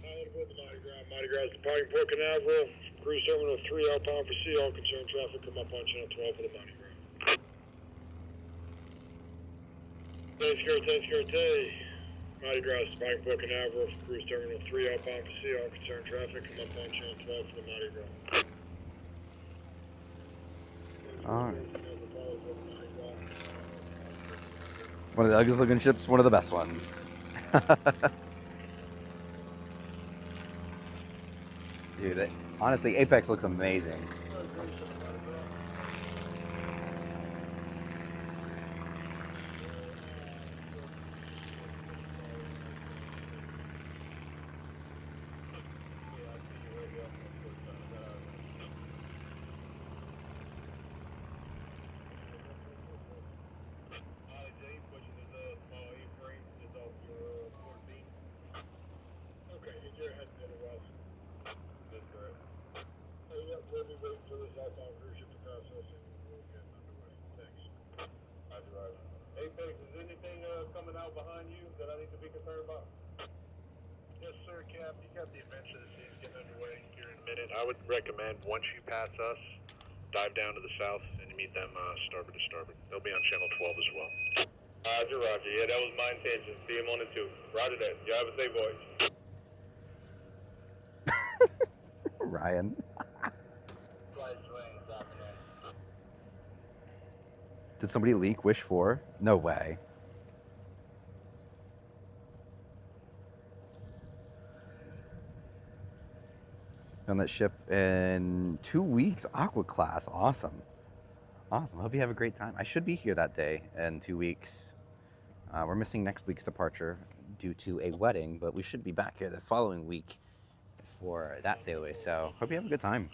S4: Pilot aboard the Mardi Gras. Mardi Gras departing Port Canaveral. Cruise Terminal 3 outbound for sea. All concerned traffic come up on Channel 12 for the Mardi Gras. Security. Mardi Gras departing Port Canaveral. Cruise Terminal 3 outbound for sea. All concerned traffic come up on Channel 12 for the Mardi Gras.
S1: All right. One of the ugliest looking ships, one of the best ones. Dude, honestly, Apex looks amazing.
S4: We'll be waiting for this outbound cruise ship to pass us and we'll get underway. Thanks. Roger. Apex, is anything coming out behind you that I need to be concerned about? Yes, sir, Cap. You got the Adventure of the Seas getting underway here in a minute. I would recommend once you pass us, dive down to the south and meet them starboard to starboard. They'll be on Channel 12 as well. Roger. Yeah, that was my intention. See him on the 2. Roger that. You have a safe voyage.
S1: Ryan. Did somebody leak Wish 4? No way. On that ship in 2 weeks, Aqua class. Awesome. Awesome. Hope you have a great time. I should be here that day in 2 weeks. We're missing next week's departure due to a wedding, but we should be back here the following week for that sail away. So hope you have a good time.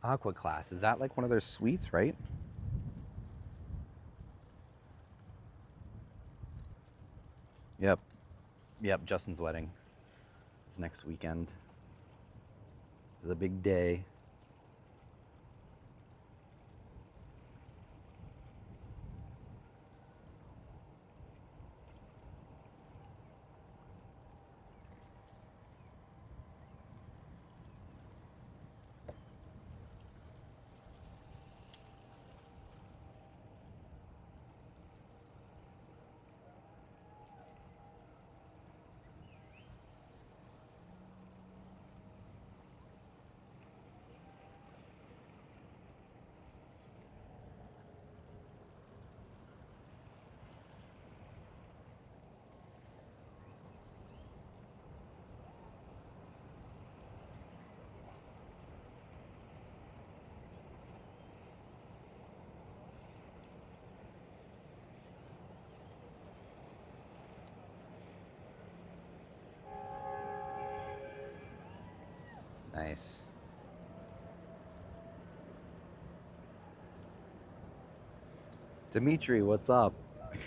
S1: Aqua class, is that like one of their suites, right? Yep. Justin's wedding is next weekend. The big day. Nice. Dimitri, what's up?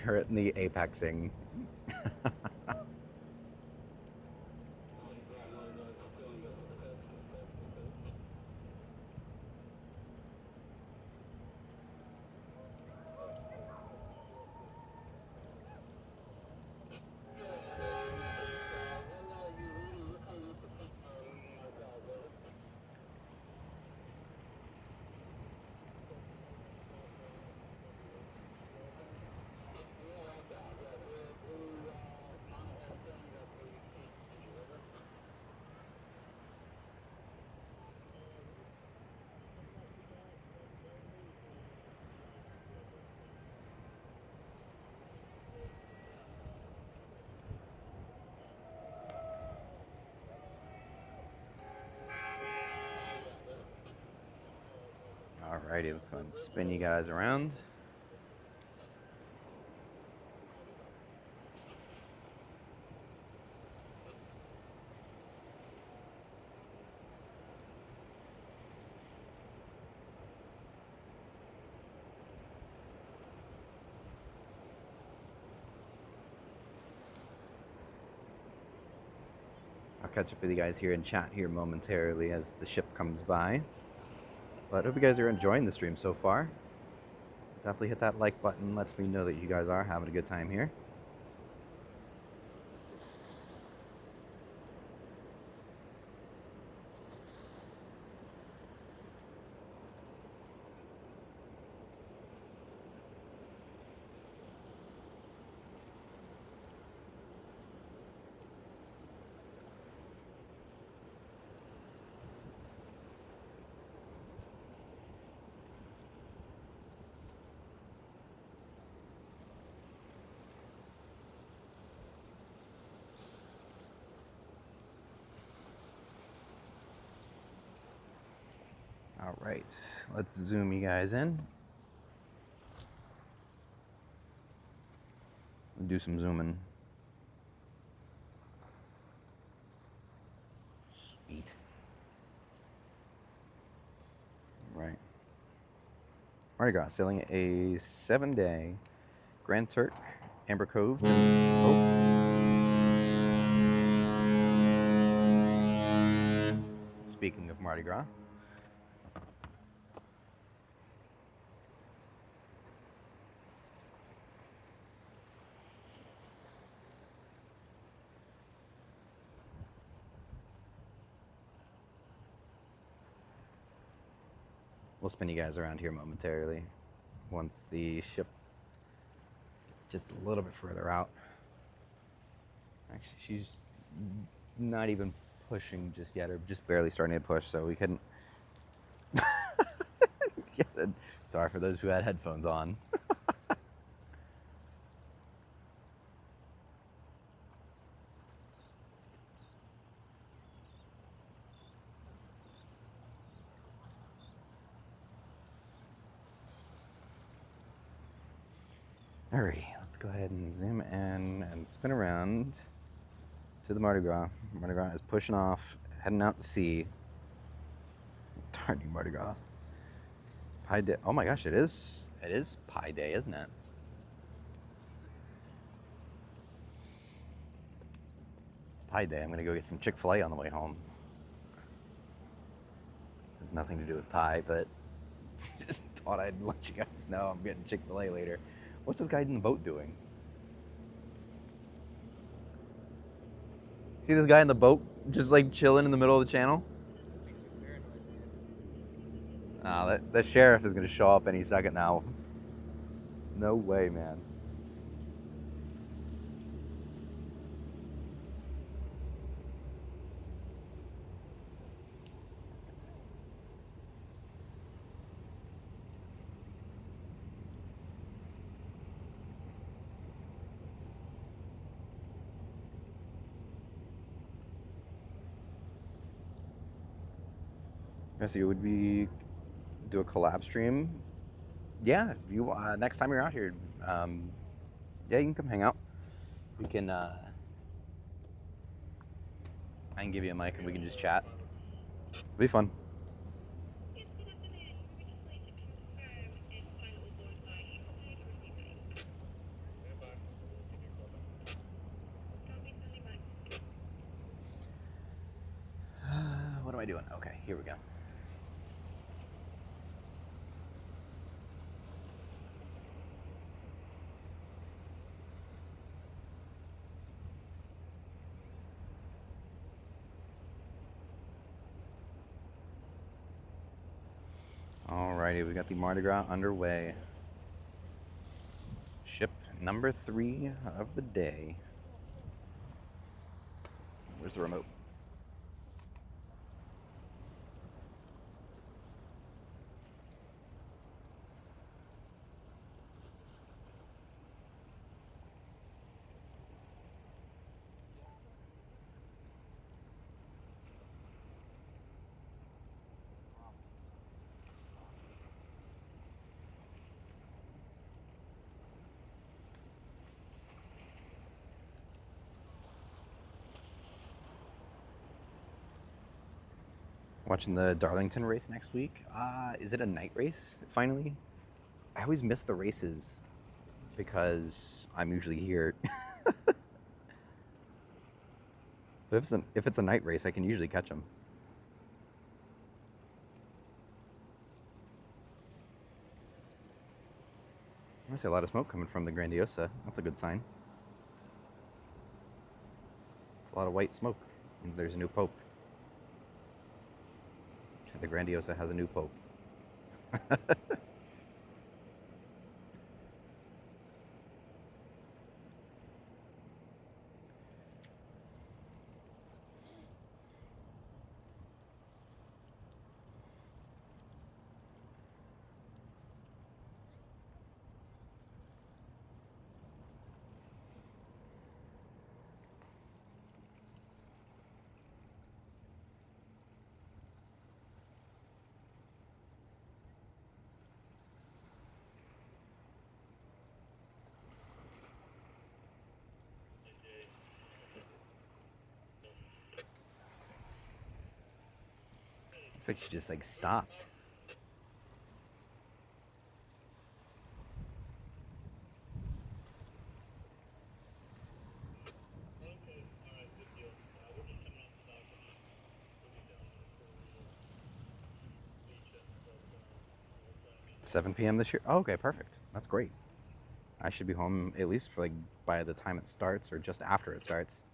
S1: You're in the apexing. Alrighty, let's go ahead and spin you guys around. I'll catch up with you guys here in chat here momentarily as the ship comes by. But I hope you guys are enjoying the stream so far. Definitely hit that like button. Lets me know that you guys are having a good time here. All right, let's zoom you guys in. Do some zooming. Sweet. All right. Mardi Gras sailing a 7-day Grand Turk, Amber Cove. Speaking of Mardi Gras. We'll spin you guys around here momentarily once the ship gets just a little bit further out. Actually, she's not even pushing just yet, or just barely starting to push, so we couldn't. Sorry for those who had headphones on. Alrighty, let's go ahead and zoom in and spin around to the Mardi Gras. Mardi Gras is pushing off, heading out to sea. Darn you, Mardi Gras. Pie Day. Oh my gosh, it is Pie Day, isn't it? It's Pie Day. I'm gonna go get some Chick-fil-A on the way home. Has nothing to do with pie, but just thought I'd let you guys know I'm getting Chick-fil-A later. What's this guy in the boat doing? See this guy in the boat just like chilling in the middle of the channel? The sheriff is going to show up any second now. No way, man. Yeah, so would we do a collab stream? Yeah, if you next time you're out here, yeah, you can come hang out. We can, I can give you a mic and we can just chat. It'll be fun. What am I doing? Okay, here we go. Alrighty, we got the Mardi Gras underway. Ship number 3 of the day. Where's the remote? Watching the Darlington race next week. Is it a night race, finally? I always miss the races because I'm usually here. But if it's a night race, I can usually catch them. I see a lot of smoke coming from the Grandiosa. That's a good sign. It's a lot of white smoke. Means there's a new pope. The Grandiosa has a new pope. Looks like she just like stopped.
S4: Okay, alright, good deal. We're just coming off the dock and we'll be down there for beach at the
S1: 7 p.m. this year? Oh, okay, perfect. That's great. I should be home at least for like by the time it starts or just after it starts.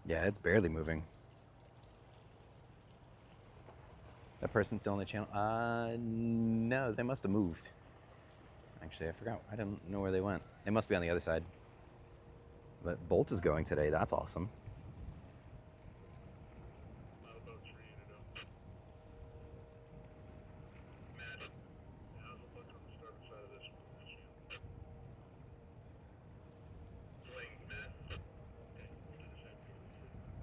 S1: Yeah, it's barely moving. That person's still on the channel? No, they must have moved. Actually, I forgot. I don't know where they went. They must be on the other side. But Bolt is going today. That's awesome.
S4: Not a boat for you to know. Matt, how's it look on the starboard side of this one? Swing, Matt. Okay, we'll do the same for you.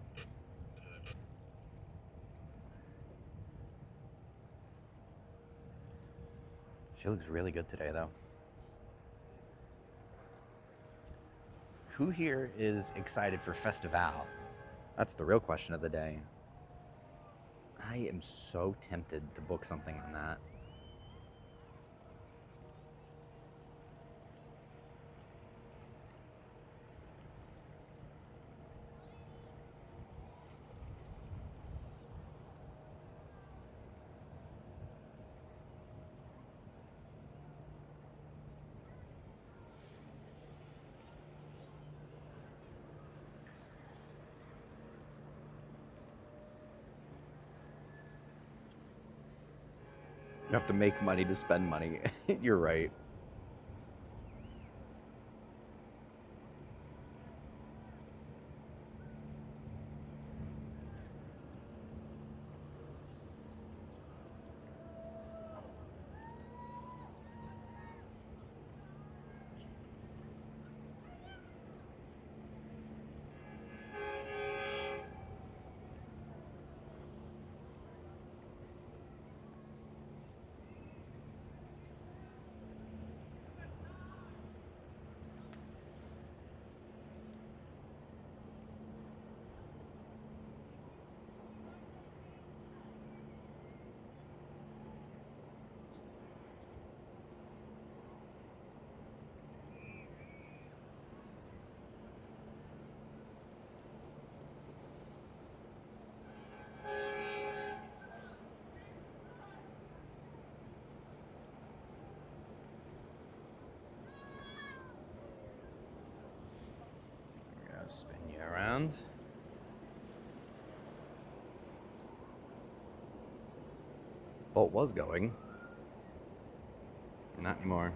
S1: She looks really good today, though. Who here is excited for Festival? That's the real question of the day. I am so tempted to book something on that. You have to make money to spend money. You're right. Spin you around. Bolt was going. Not anymore.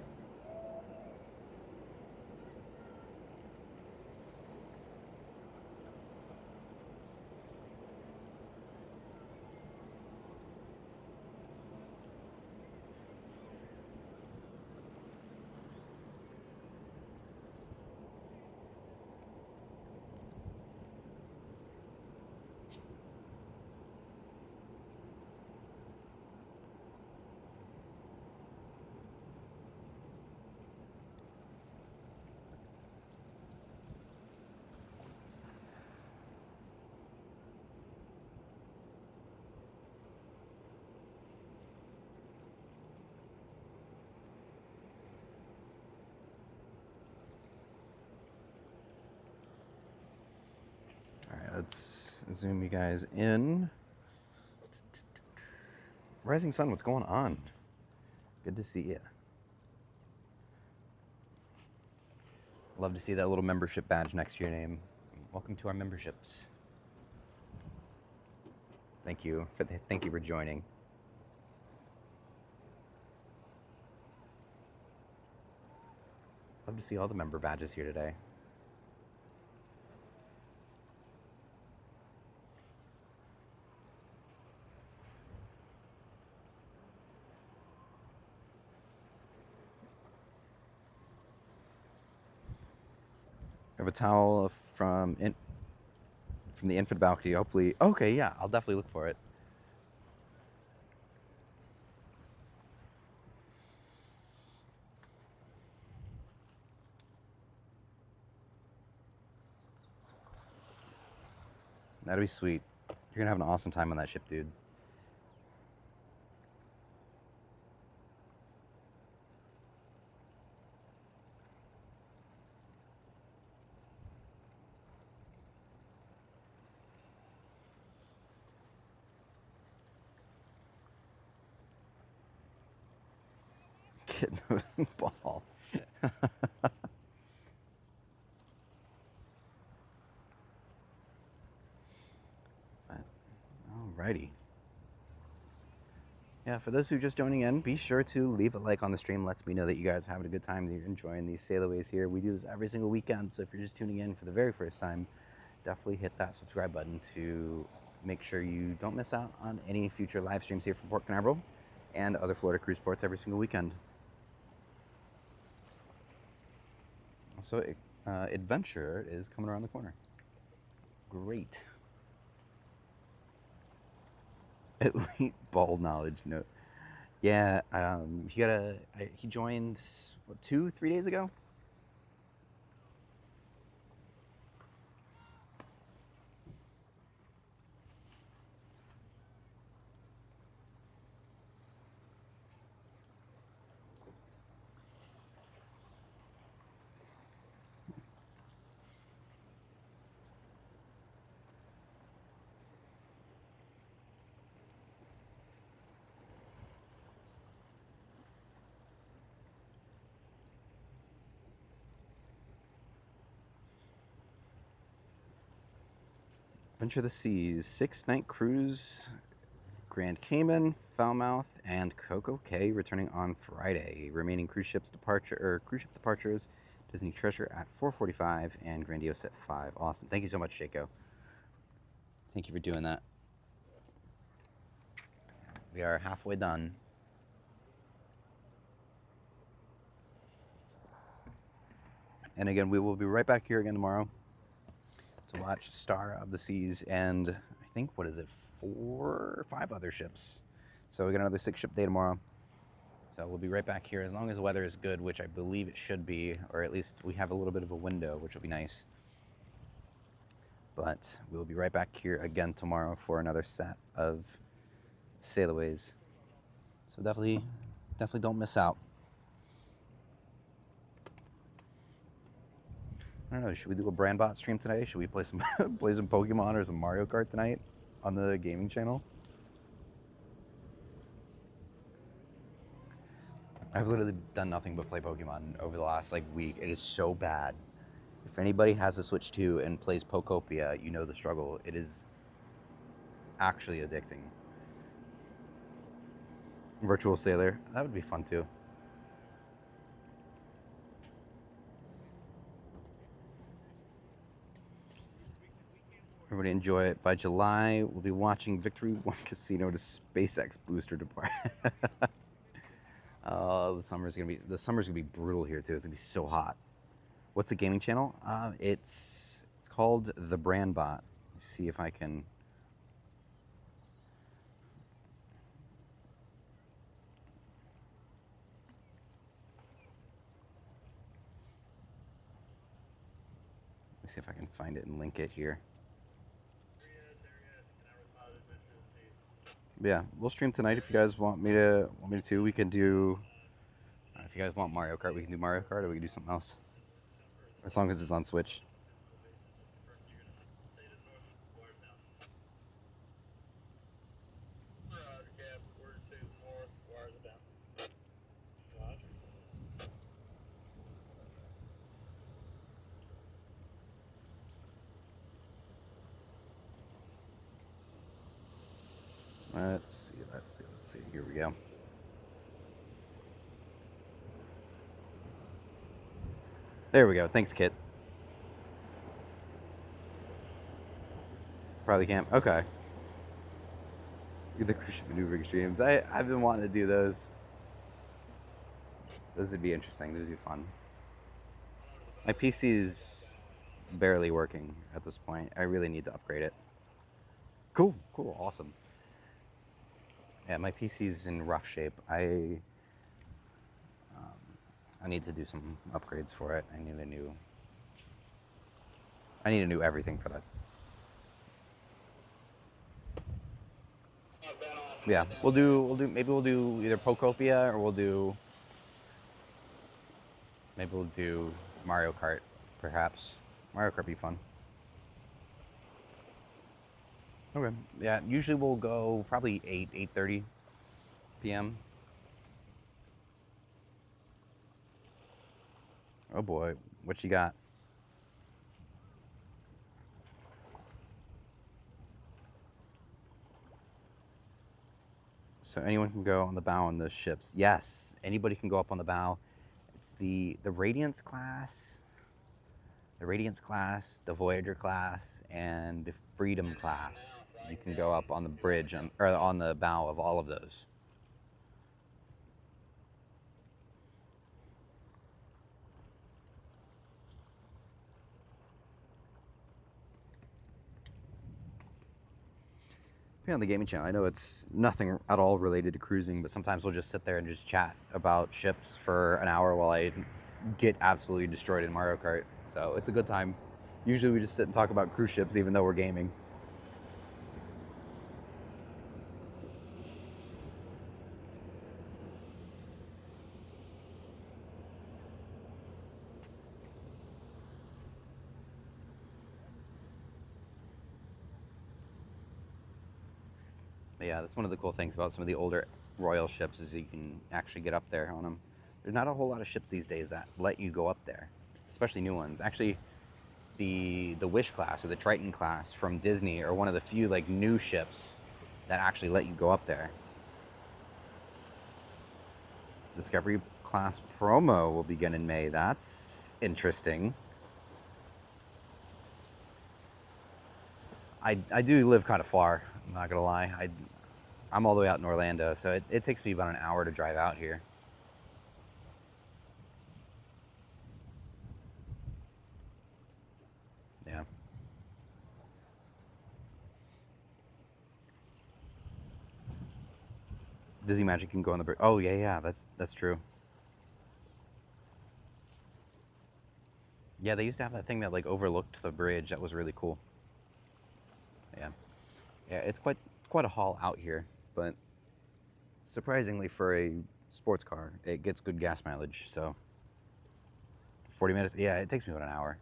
S1: Let's zoom you guys in. Rising Sun, what's going on? Good to see you. Love to see that little membership badge next to your name. Welcome to our memberships. Thank you for joining. Love to see all the member badges here today. I have a towel from the infant balcony. Hopefully, okay, yeah, I'll definitely look for it. That'd be sweet. You're gonna have an awesome time on that ship, dude. Kid ball. Alrighty. Yeah, for those who are just joining in, be sure to leave a like on the stream. Lets me know that you guys are having a good time, that you're enjoying these sailaways here. We do this every single weekend, so if you're just tuning in for the very first time, definitely hit that subscribe button to make sure you don't miss out on any future live streams here from Port Canaveral and other Florida cruise ports every single weekend. Also, Adventure is coming around the corner. Great. Elite ball knowledge note. Yeah, he joined, what, 2-3 days ago? Adventure of the Seas, 6-night cruise, Grand Cayman, Falmouth, and Coco Cay returning on Friday. Remaining cruise ship departures, Disney Treasure at 4:45 and Grandiosa at 5. Awesome. Thank you so much, Shaco. Thank you for doing that. We are halfway done. And again, we will be right back here again tomorrow to watch Star of the Seas and I think, what is it, 4 or 5 other ships. So we got another 6-ship day tomorrow. So we'll be right back here as long as the weather is good, which I believe it should be, or at least we have a little bit of a window, which will be nice. But we'll be right back here again tomorrow for another set of sailaways. So definitely don't miss out. I don't know, should we do a brand bot stream today? Should we play some Pokemon or some Mario Kart tonight on the gaming channel? I've literally done nothing but play Pokemon over the last week. It is so bad. If anybody has a Switch 2 and plays Pokopia, you know the struggle. It is actually addicting. Virtual Sailor, that would be fun too. Everybody enjoy it. By July, we'll be watching Victory One Casino to SpaceX booster depart. Oh, the summer's gonna be brutal here too. It's gonna be so hot. What's the gaming channel? It's called The Brand Bot. Let's see if I can. Let's see if I can find it and link it here. Yeah, we'll stream tonight if you guys want me to. We can do. If you guys want Mario Kart, we can do Mario Kart, or we can do something else. As long as it's on Switch. Let's see. Here we go. There we go. Thanks, Kit. Probably can't. Okay. The cruise ship maneuvering streams. I've been wanting to do those. Those would be interesting. Those would be fun. My PC is barely working at this point. I really need to upgrade it. Cool. Awesome. Yeah, my PC is in rough shape. I need to do some upgrades for it. I need a new everything for that. Yeah, we'll do either Pokopia, or we'll do Mario Kart, perhaps. Mario Kart would be fun. Okay. Yeah, usually we'll go probably 8:30 p.m. Oh boy, what you got? So anyone can go on the bow on those ships. Yes, anybody can go up on the bow. It's the Radiance class, the Voyager class, and the Freedom class. You can go up on the bridge or on the bow of all of those. On the gaming channel, I know it's nothing at all related to cruising, but sometimes we'll just sit there and just chat about ships for an hour while I get absolutely destroyed in Mario Kart. So it's a good time. Usually we just sit and talk about cruise ships even though we're gaming. Yeah, that's one of the cool things about some of the older royal ships is you can actually get up there on them. There's not a whole lot of ships these days that let you go up there, especially new ones. Actually, the Wish class or the Triton class from Disney are one of the few like new ships that actually let you go up there. Discovery class promo will begin in May. That's interesting. I do live kind of far, I'm not gonna lie. I'm all the way out in Orlando, so it takes me about an hour to drive out here. Yeah. Disney Magic can go on the bridge. Oh yeah, that's true. Yeah, they used to have that thing that like overlooked the bridge. That was really cool. Yeah, it's quite a haul out here, but surprisingly for a sports car, it gets good gas mileage. So 40 minutes. Yeah, it takes me about an hour.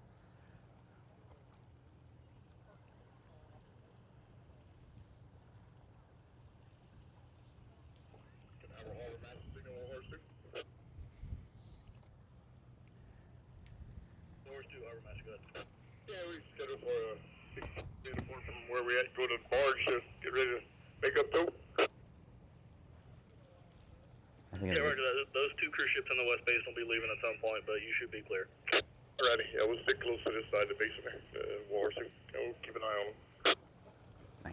S4: Yeah, we scheduled for a uniform from where we at. Go to the barge to get ready to make up tow.
S1: I think
S5: Yeah, those two cruise ships on the west base will be leaving at some point, but you should be clear.
S4: Alrighty, yeah, we'll stick close to this side of the base there, Walrus. We'll keep an eye on them.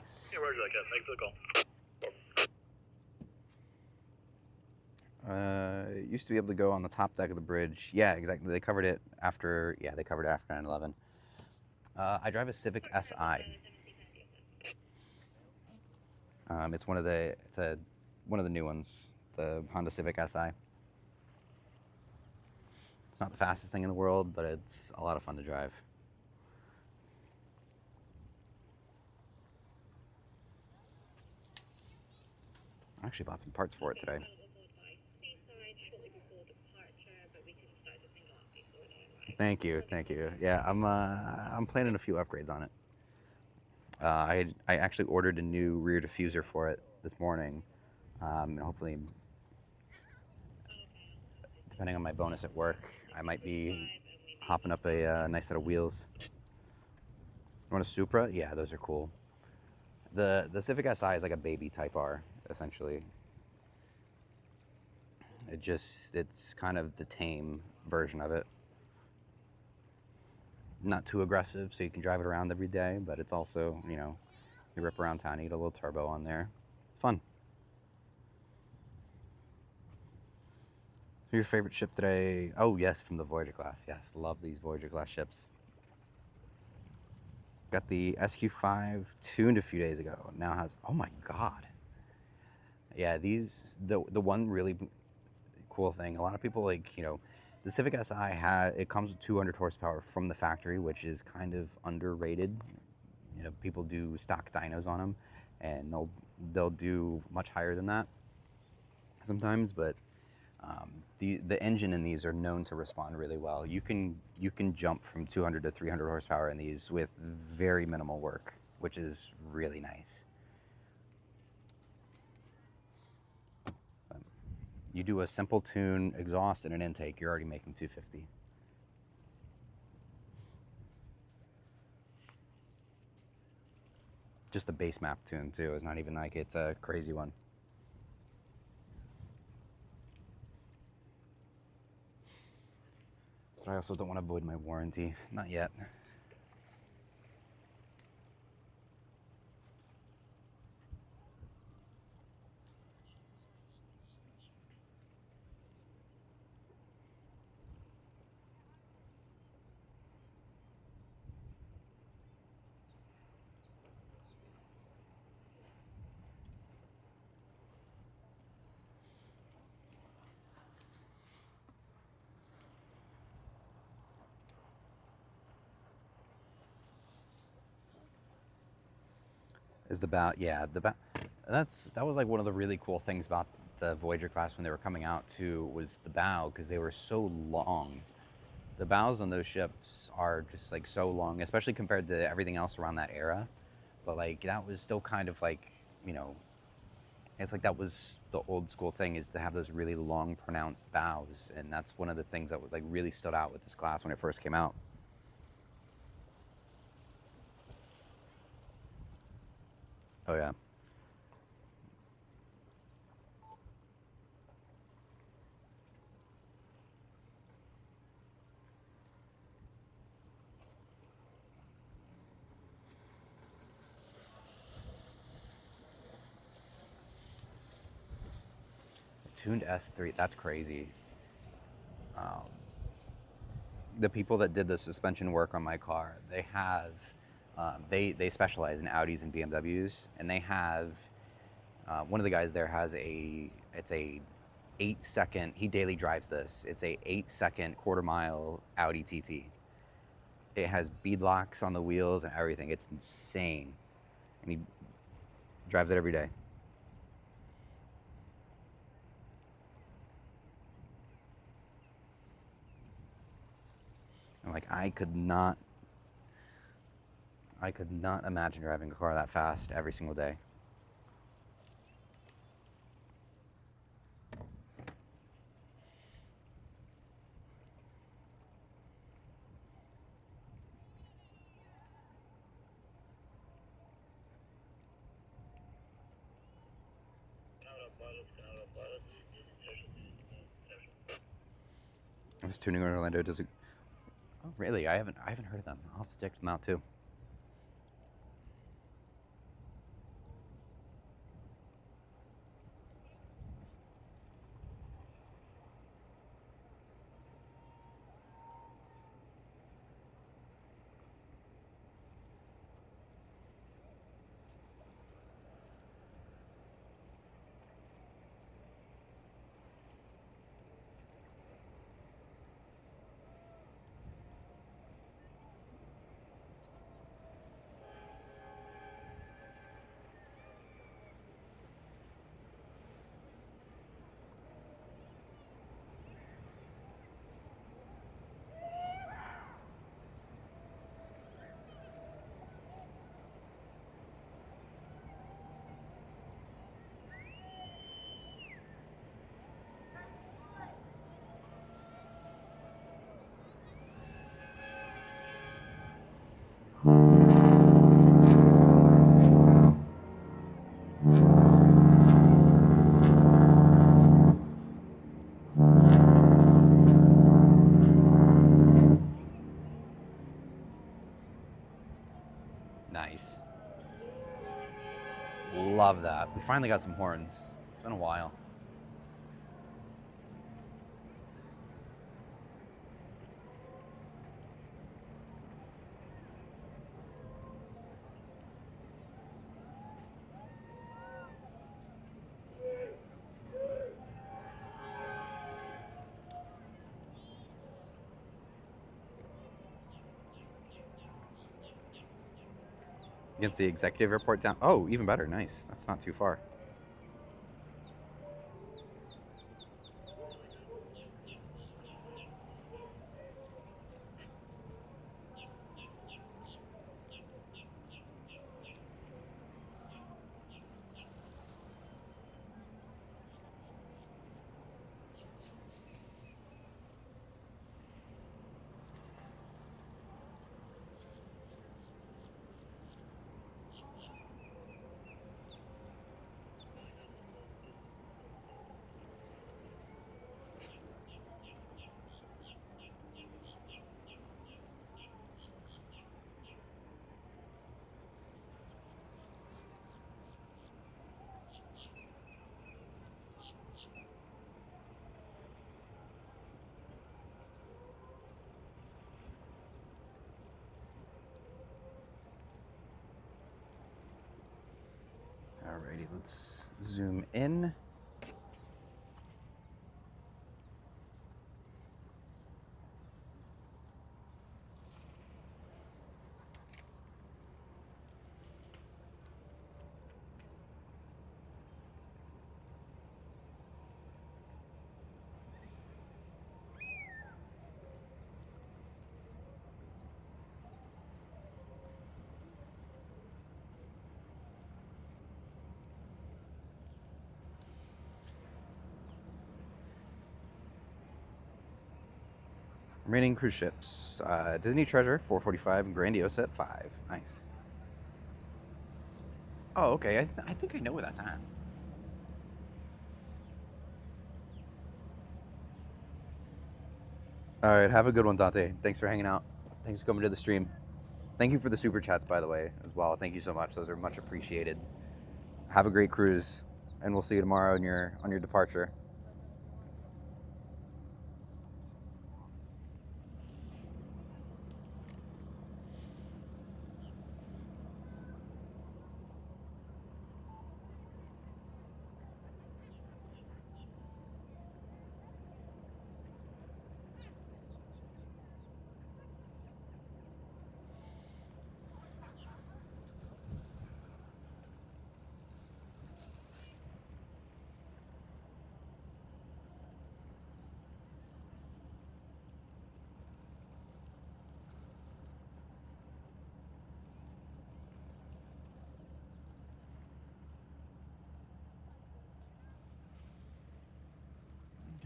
S1: Nice.
S5: Yeah, roger that, Captain. Thanks for the call.
S1: Used to be able to go on the top deck of the bridge. Yeah, exactly. They covered it after. Yeah, they covered it after 9/11. I drive a Civic Si. It's one of the new ones, the Honda Civic Si. It's not the fastest thing in the world, but it's a lot of fun to drive. I actually bought some parts for it today. Thank you. Yeah, I'm planning a few upgrades on it. I actually ordered a new rear diffuser for it this morning, and hopefully, depending on my bonus at work, I might be hopping up a nice set of wheels. You want a Supra? Yeah, those are cool. The Civic Si is like a baby Type R, essentially. It's kind of the tame version of it. Not too aggressive, so you can drive it around every day, but it's also, you know, you rip around town, you get a little turbo on there. It's fun. Your favorite ship today? Oh, yes, from the Voyager class. Yes, love these Voyager class ships. Got the SQ5 tuned a few days ago. Now has, oh my God. Yeah, the one really cool thing, a lot of people like, you know, the Civic Si it comes with 200 horsepower from the factory, which is kind of underrated. You know, people do stock dynos on them, and they'll do much higher than that sometimes. But the engine in these are known to respond really well. You can jump from 200 to 300 horsepower in these with very minimal work, which is really nice. You do a simple tune, exhaust, and an intake, you're already making 250. Just a base map tune too. It's not even like it's a crazy one. But I also don't want to void my warranty. Not yet. Is the bow, yeah, the bow. That was like one of the really cool things about the Voyager class when they were coming out too, was the bow, because they were so long. The bows on those ships are just like so long, especially compared to everything else around that era. But like that was still kind of like, you know, it's like that was the old school thing, is to have those really long pronounced bows, and that's one of the things that like really stood out with this class when it first came out. Oh yeah. Tuned S3, that's crazy. The people that did the suspension work on my car, they have, they specialize in Audis and BMWs, and they have, one of the guys there has it's a 8-second, he daily drives this, it's a 8-second quarter-mile Audi TT. It has bead locks on the wheels and everything. It's insane, and he drives it every day. I'm like, I could not imagine driving a car that fast every single day. I was tuning in Orlando. Does it? Oh, really? I haven't heard of them. I'll have to check them out too. love that. We finally got some horns. It's been a while. Against the executive airport down. Oh, even better. Nice. That's not too far. Alrighty, let's zoom in. Remaining cruise ships. Disney Treasure, 4:45, and Grandiosa at 5. Nice. Oh, okay. I think I know where that's at. All right. Have a good one, Dante. Thanks for hanging out. Thanks for coming to the stream. Thank you for the super chats, by the way, as well. Thank you so much. Those are much appreciated. Have a great cruise, and we'll see you tomorrow on your departure.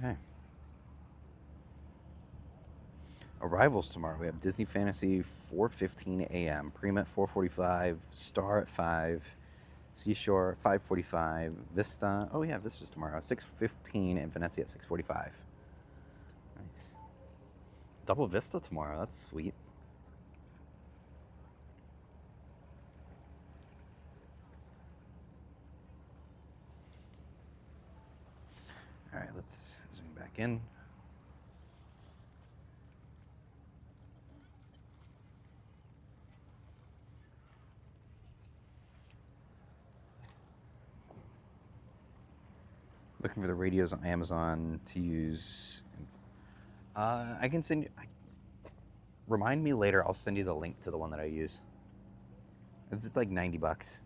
S1: Okay. Arrivals tomorrow. We have Disney Fantasy 4:15 a.m. Prima at 4:45. Star at 5. Seashore 5:45. Vista. Oh yeah, Vista's tomorrow. 6:15 and Venezia at 6:45. Nice. Double Vista tomorrow. That's sweet. All right, let's zoom back in. Looking for the radios on Amazon to use. I can send you. Remind me later. I'll send you the link to the one that I use. It's like $90.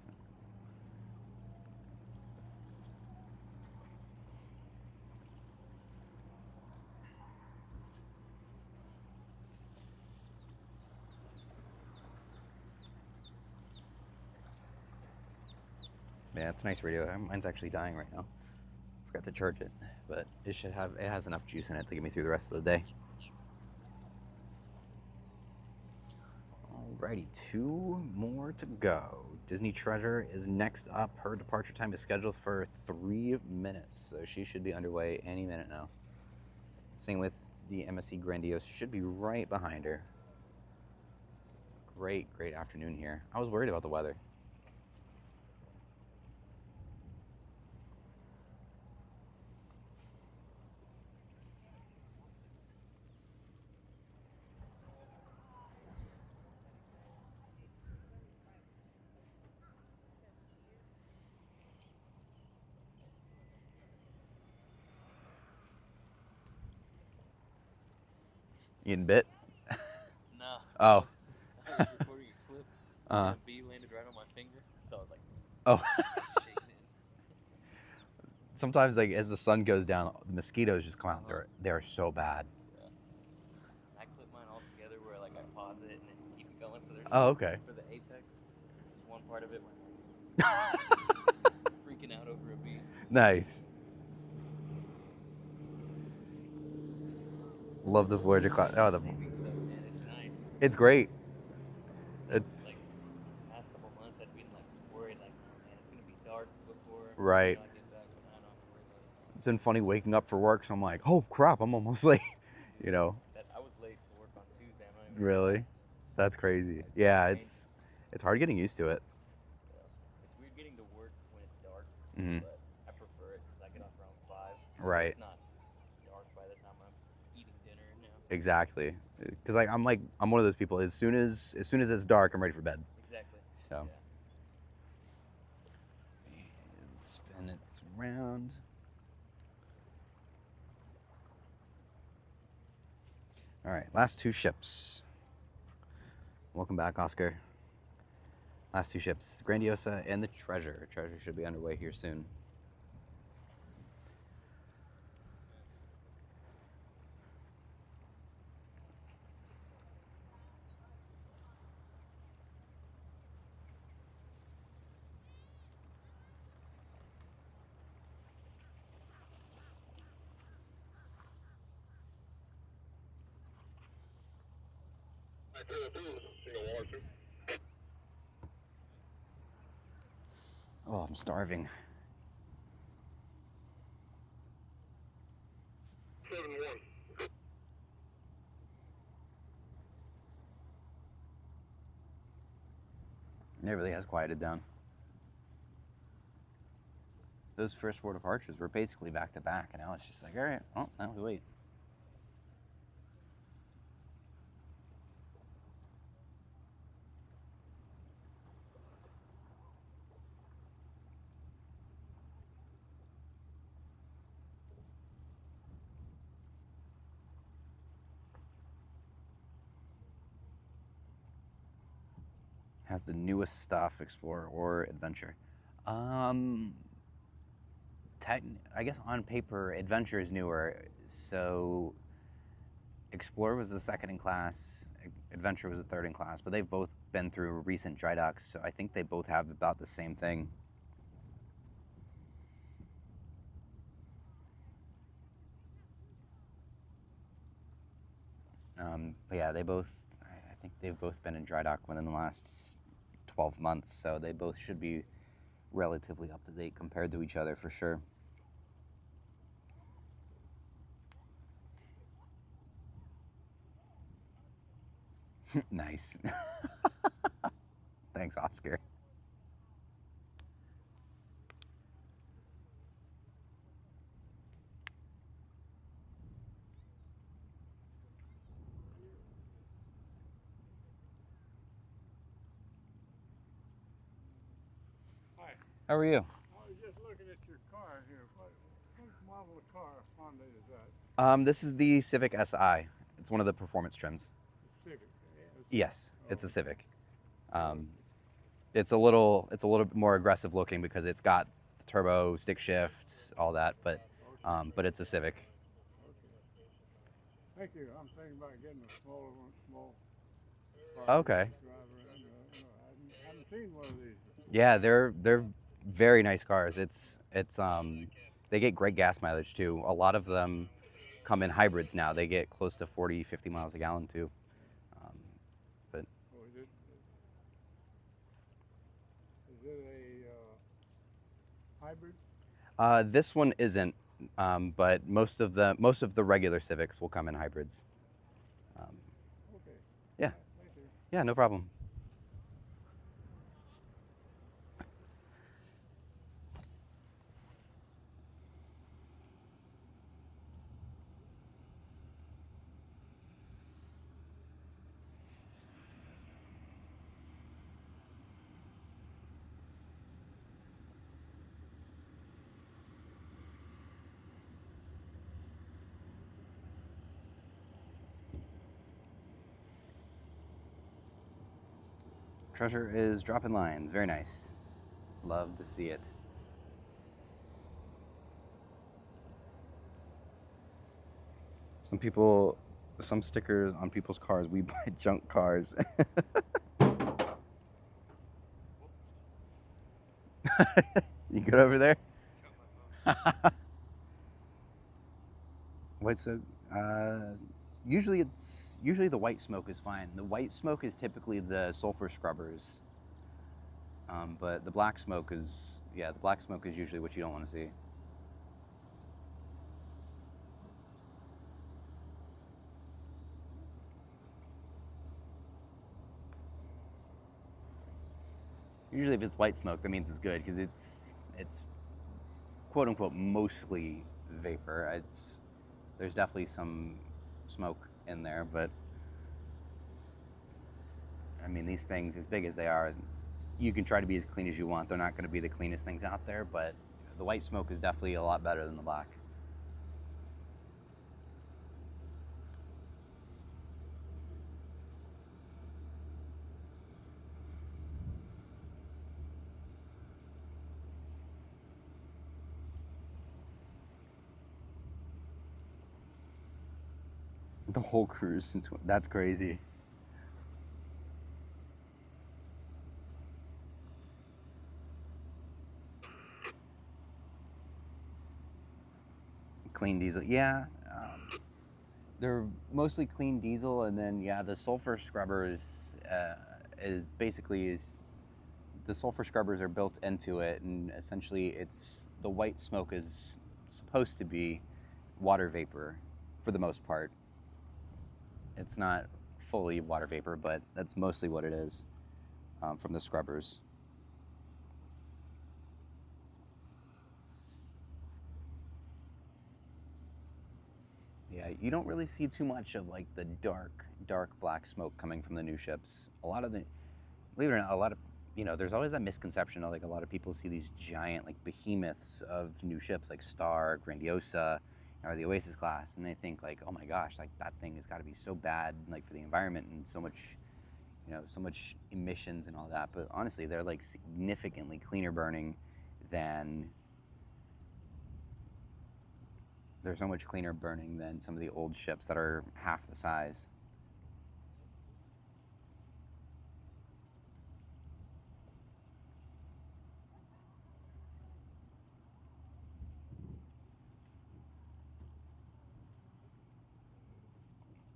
S1: Yeah, it's a nice radio. Mine's actually dying right now. Forgot to charge it, but it has enough juice in it to get me through the rest of the day. Alrighty, 2 more to go. Disney Treasure is next up. Her departure time is scheduled for 3 minutes, so she should be underway any minute now. Same with the MSC Grandiosa. Should be right behind her. Great afternoon here. I was worried about the weather. Getting bit?
S2: No.
S1: Oh.
S2: I was recording a clip,
S1: Uh-huh.
S2: and a bee landed right on my finger, so I was like,
S1: Oh.
S2: shaking it.
S1: Sometimes, like, as the sun goes down, the mosquitoes just come out. They're so bad.
S2: Yeah. I clip mine all together where like I pause it and then keep it going. So there's
S1: Oh, okay.
S2: for the apex, there's just one part of it where freaking out over a bee.
S1: Nice. Love the Voyager class. Oh,
S2: Sleeping stuff, man, it's nice.
S1: it's great. It's
S2: Like the past couple months, I'd been like worried, like, oh man, it's gonna be dark before
S1: Right.
S2: I get back, but I don't have to worry about it.
S1: It's been funny waking up for work, so I'm like, oh crap, I'm almost late. You know.
S2: That I was late to work on Tuesday. I'm not even
S1: Really? That's crazy. Yeah, it's hard getting used to it.
S2: Yeah. It's weird getting to work when it's dark,
S1: Mhm.
S2: but I prefer it because I get off around 5.
S1: Right.
S2: It's not dark by the time I'm eating dinner now.
S1: Exactly. Because I'm one of those people. As soon as it's dark, I'm ready for bed.
S2: Exactly.
S1: So.
S2: Yeah.
S1: Spin it around. All right, last 2 ships. Welcome back, Oscar. Last 2 ships, Grandiosa and the Treasure. Treasure should be underway here soon. Oh, I'm starving.
S4: 7-1.
S1: It really has quieted down. Those first 4 departures were basically back to back, and now it's just like, all right, oh, now we wait. Has the newest stuff, Explorer or Adventure? I guess on paper, Adventure is newer. So Explorer was the second in class, Adventure was the third in class, but they've both been through recent dry docks, so I think they both have about the same thing. But yeah, I think they've both been in dry dock within the last 12 months, so they both should be relatively up to date compared to each other for sure. Nice. Thanks, Oscar.
S6: Hi.
S1: How are you?
S6: I was just looking at your car here. What model of car Honda is that?
S1: This is the Civic Si. It's one of the performance trims.
S6: Civic.
S1: Yes, it's a Civic. It's a little bit more aggressive looking because it's got the turbo, stick shift, all that, but it's a Civic.
S6: Okay. Thank you. I'm thinking about getting a smaller one, small
S1: Oh, okay.
S6: drive around. I haven't seen one of these.
S1: Yeah, they're very nice cars. They get great gas mileage too. A lot of them come in hybrids now. They get close to 40, 50 miles a gallon too. But
S6: Oh, is it a hybrid?
S1: this one isn't. But most of the regular Civics will come in hybrids.
S6: Okay.
S1: Yeah.
S6: Thank you.
S1: Yeah, no problem. Treasure is dropping lines. Very nice. Love to see it. Some stickers on people's cars. We buy junk cars. You good over there? White smoke. Usually the white smoke is fine. The white smoke is typically the sulfur scrubbers. But the black smoke is usually what you don't want to see. Usually if it's white smoke, that means it's good because it's quote unquote mostly vapor. There's definitely some smoke in there, but I mean, these things, as big as they are, you can try to be as clean as you want. They're not going to be the cleanest things out there, but the white smoke is definitely a lot better than the black. The whole cruise, that's crazy. Clean diesel, yeah. They're mostly clean diesel, and then yeah, the sulfur scrubbers the sulfur scrubbers are built into it, and essentially the white smoke is supposed to be water vapor for the most part. It's not fully water vapor, but that's mostly what it is from the scrubbers. Yeah, you don't really see too much of like the dark black smoke coming from the new ships. Believe it or not, there's always that misconception of like a lot of people see these giant like behemoths of new ships like Star, Grandiosa, or the Oasis class, and they think like, oh my gosh, like that thing has got to be so bad like for the environment and so much emissions and all that. But honestly, they're like significantly cleaner burning than they're so much cleaner burning than some of the old ships that are half the size.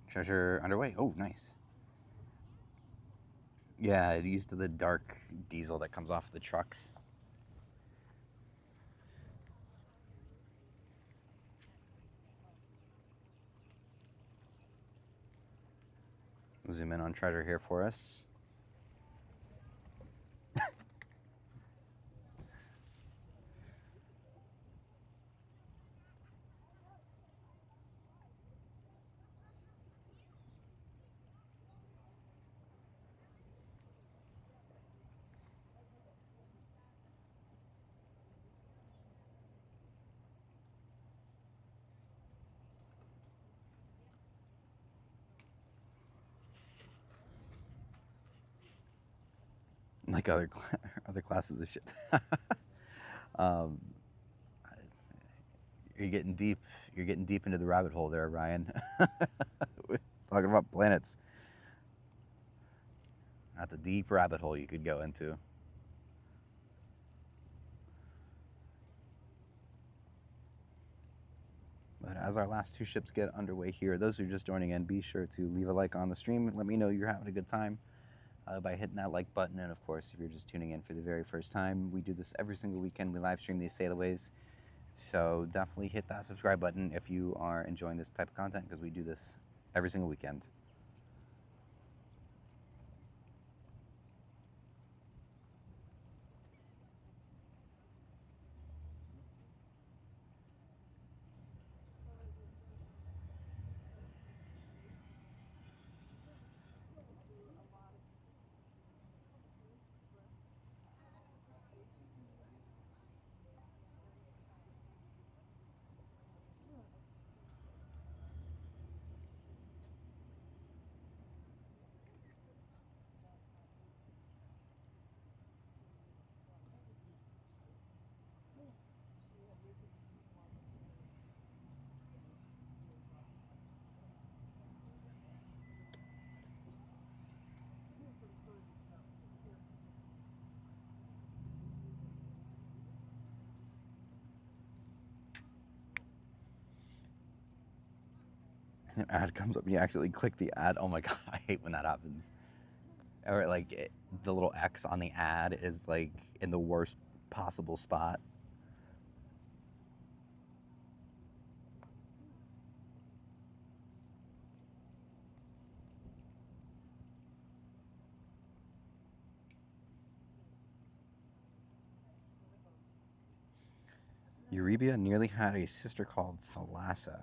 S1: Treasure underway. Oh, nice. Yeah, used to the dark diesel that comes off the trucks. Zoom in on Treasure here for us. Like other classes of ships. You're getting deep into the rabbit hole there, Ryan. We're talking about planets. That's a deep rabbit hole you could go into. But as our last two ships get underway here, those who are just joining in, be sure to leave a like on the stream. Let me know you're having a good time by hitting that like button. And of course, if you're just tuning in for the very first time, we do this every single weekend. We live stream these sailways. So definitely hit that subscribe button if you are enjoying this type of content, because we do this every single weekend. An ad comes up and you accidentally click the ad. Oh my god, I hate when that happens. Or like the little X on the ad is like in the worst possible spot. Eurybia nearly had a sister called Thalassa.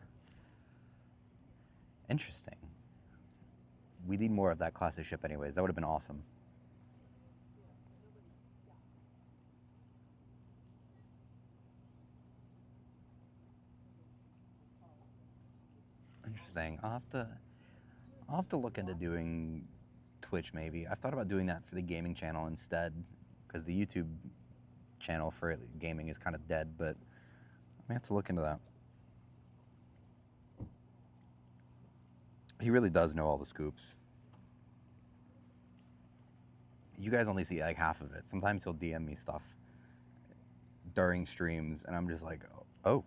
S1: Interesting. We need more of that class of ship anyways. That would have been awesome. Interesting. I'll have to look into doing Twitch maybe. I've thought about doing that for the gaming channel instead, because the YouTube channel for gaming is kind of dead, but I may have to look into that. He really does know all the scoops. You guys only see like half of it. Sometimes he'll DM me stuff during streams, and I'm just like, oh.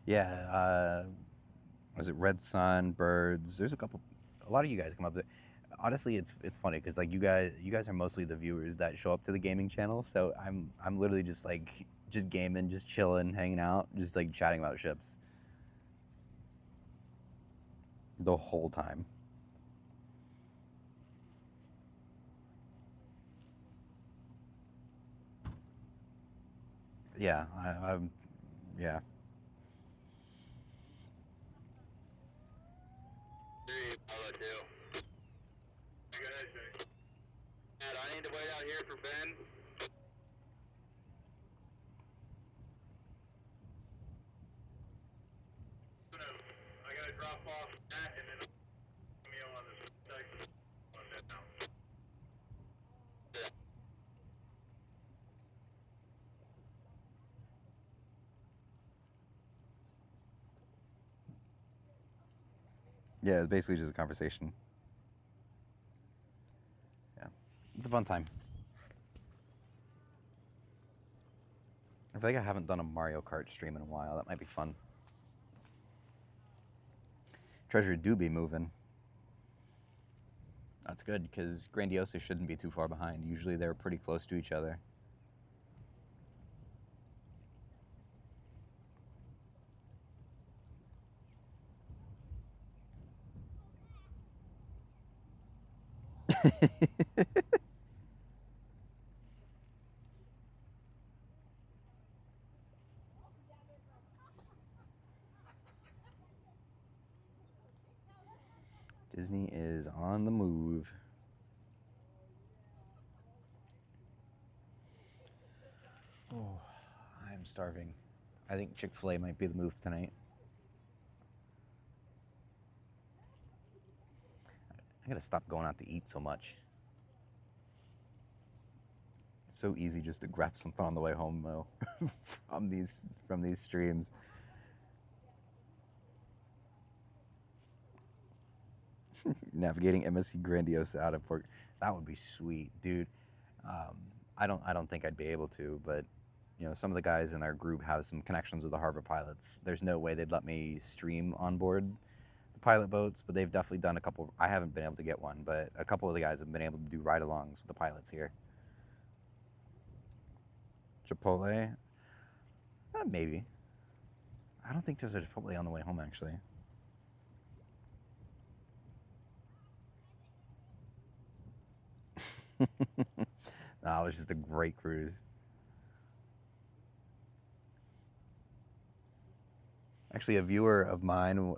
S1: Yeah, was it Red Sun, Birds? There's a lot of you guys come up there. Honestly, it's funny because like you guys are mostly the viewers that show up to the gaming channel. So I'm literally just like just gaming, just chilling, hanging out, just like chatting about ships the whole time. Yeah, I'm yeah.
S5: I'll let you. Matt, I need to wait out here for Ben. I gotta drop off Matt and then meal on this text on that now.
S1: Yeah, it's basically just a conversation. Yeah, it's a fun time. I feel like I haven't done a Mario Kart stream in a while. That might be fun. Treasure do be moving. That's good, because Grandiosa shouldn't be too far behind. Usually they're pretty close to each other. Disney is on the move. Oh, I'm starving. I think Chick-fil-A might be the move tonight. I gotta stop going out to eat so much. It's so easy just to grab something on the way home though from these streams. Navigating MSC Grandiosa out of Port. That would be sweet, dude. I don't think I'd be able to, but you know, some of the guys in our group have some connections with the harbor pilots. There's no way they'd let me stream on board the pilot boats, but they've definitely done a couple. I haven't been able to get one, but a couple of the guys have been able to do ride-alongs with the pilots here. Chipotle? Maybe. I don't think there's a Chipotle on the way home, actually. No, it was just a great cruise. Actually, a viewer of mine,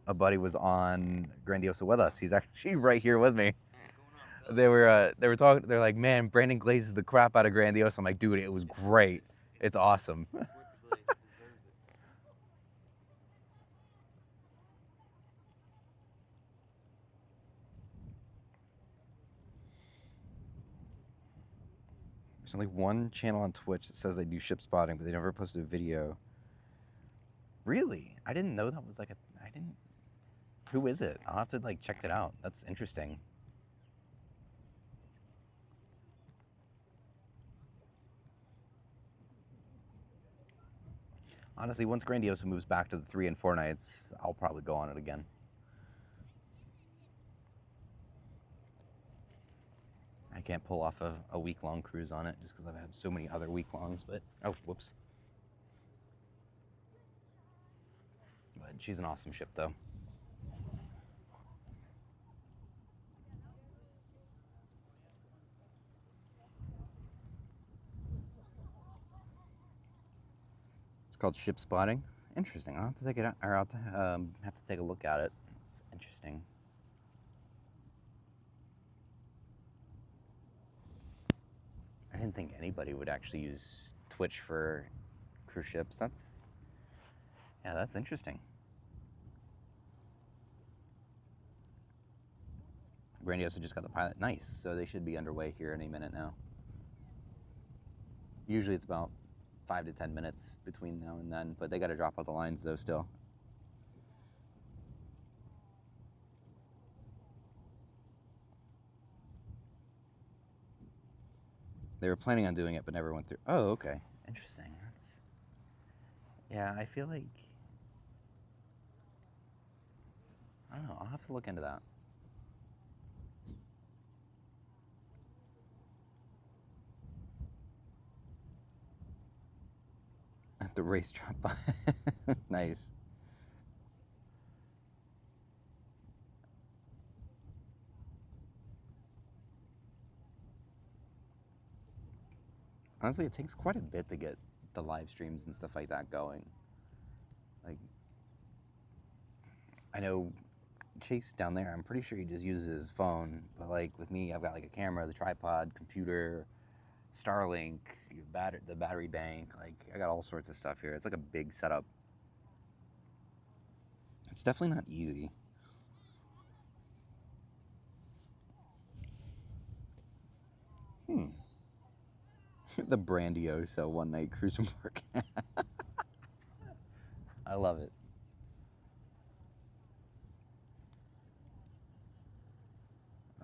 S1: a buddy, was on Grandiosa with us. He's actually right here with me. They were talking. They're like, man, Brandon glazes the crap out of Grandiosa. I'm like, dude, it was great. It's awesome. There's only one channel on Twitch that says they do ship spotting, but they never posted a video. Really? I didn't know that was like a... I didn't... Who is it? I'll have to like check that out. That's interesting. Honestly, once Grandiosa moves back to the 3 and 4 nights, I'll probably go on it again. I can't pull off a week-long cruise on it just because I've had so many other week-longs, but... Oh, whoops. But she's an awesome ship, though. It's called ship spotting. Interesting. I'll have to take it out, or I'll have to take a look at it. It's interesting. I didn't think anybody would actually use Twitch for cruise ships. Yeah, that's interesting. Grandiosa just got the pilot. Nice. So they should be underway here any minute now. Usually it's about 5 to 10 minutes between now and then, but they got to drop out the lines though still. They were planning on doing it, but never went through. Oh, okay. Interesting. That's... Yeah, I feel like... I don't know. I'll have to look into that. At the racetrack. Nice. Honestly, it takes quite a bit to get the live streams and stuff like that going. Like, I know Chase down there, I'm pretty sure he just uses his phone, but like with me, I've got like a camera, the tripod, computer, Starlink, the battery bank, like I got all sorts of stuff here. It's like a big setup. It's definitely not easy. The Grandiosa one-night cruise and work. I love it.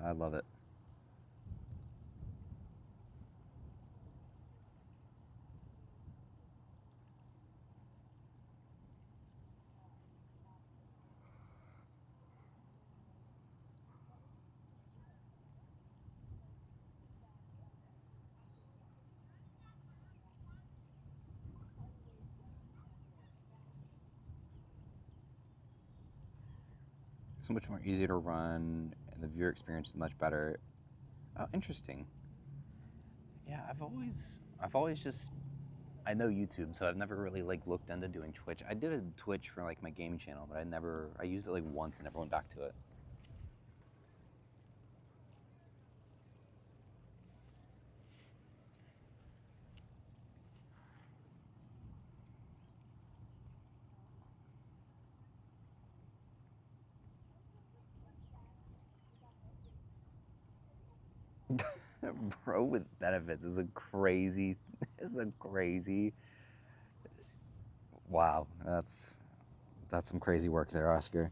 S1: I love it. So much more easier to run, and the viewer experience is much better. Oh, interesting. Yeah, I've always just, I know YouTube, so I've never really like looked into doing Twitch. I did a Twitch for like my gaming channel, but I used it like once and never went back to it. Bro with benefits is a crazy, wow, that's some crazy work there, Oscar.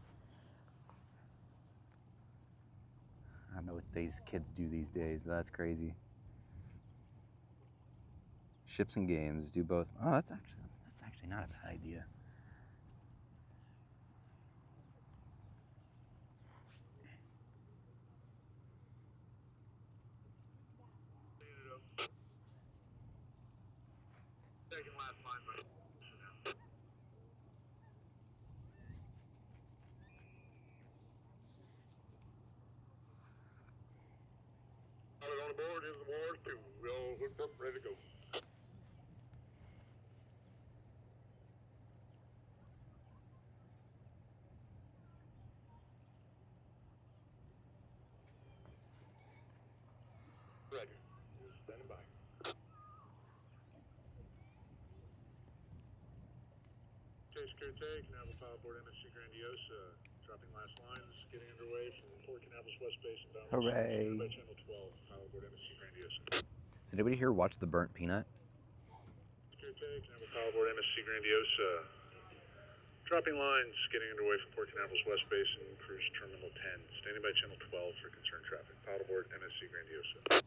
S1: I don't know what these kids do these days, but that's crazy. Ships and games, do both. Oh, that's actually not a bad idea.
S5: Second last line, but on board is the Wars 2. We're all hooked up, ready to go. Roger. Standing by. Chase Crew Take, Canaveral Pilot Board MSC Grandiosa. Dropping last lines, getting underway from Port Canaveral's West Base and bound
S1: Hooray.
S5: by Channel 12, Pilot Board MSC Grandiosa.
S1: Does anybody here watch The Burnt Peanut?
S5: Carnival Paddleboard MSC Grandiosa. Dropping lines, getting underway from Port Canaveral's West Basin, Cruise Terminal 10. Standing by Channel 12 for concerned traffic. Paddleboard MSC Grandiosa.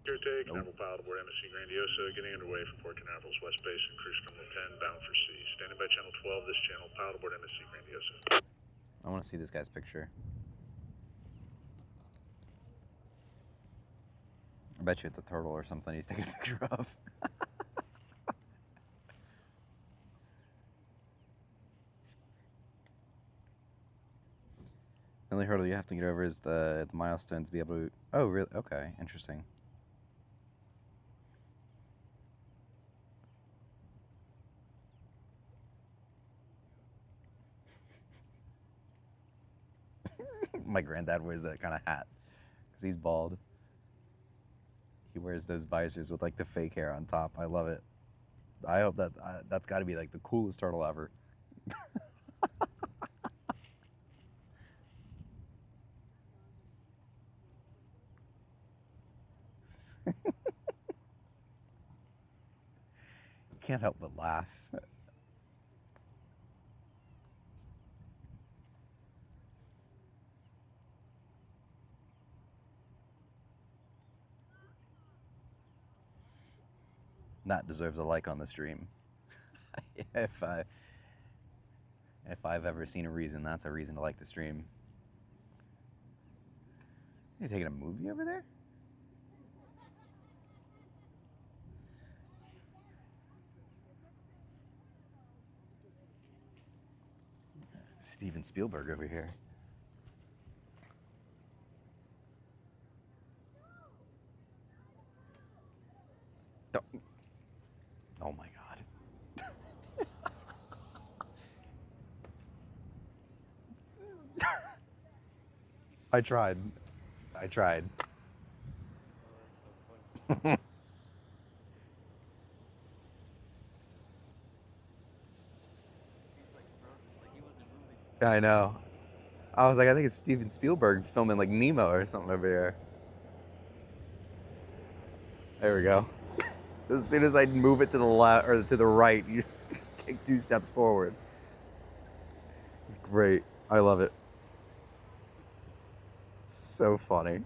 S5: Carnival Paddleboard MSC Grandiosa, getting underway from Port Canaveral's West Basin, Cruise Terminal 10, bound for sea. Standing by Channel 12, this channel, Paddleboard MSC Grandiosa.
S1: I want to see this guy's picture. I bet you it's a turtle or something he's taking a picture of. The only hurdle you have to get over is the milestone to be able to... Oh, really? Okay, interesting. My granddad wears that kind of hat because he's bald. He wears those visors with like the fake hair on top. I love it. I hope that that's got to be like the coolest turtle ever. You can't help but laugh. That deserves a like on the stream. if I've ever seen a reason, that's a reason to like the stream. You taking a movie over there? Steven Spielberg over here. Oh my God. I tried.
S2: Oh, that's so funny. He was like frozen, like he wasn't moving.
S1: I know. I was like, I think it's Steven Spielberg filming like Nemo or something over here. There we go. As soon as I move it to the left or to the right, you just take 2 steps forward. Great. I love it. So funny.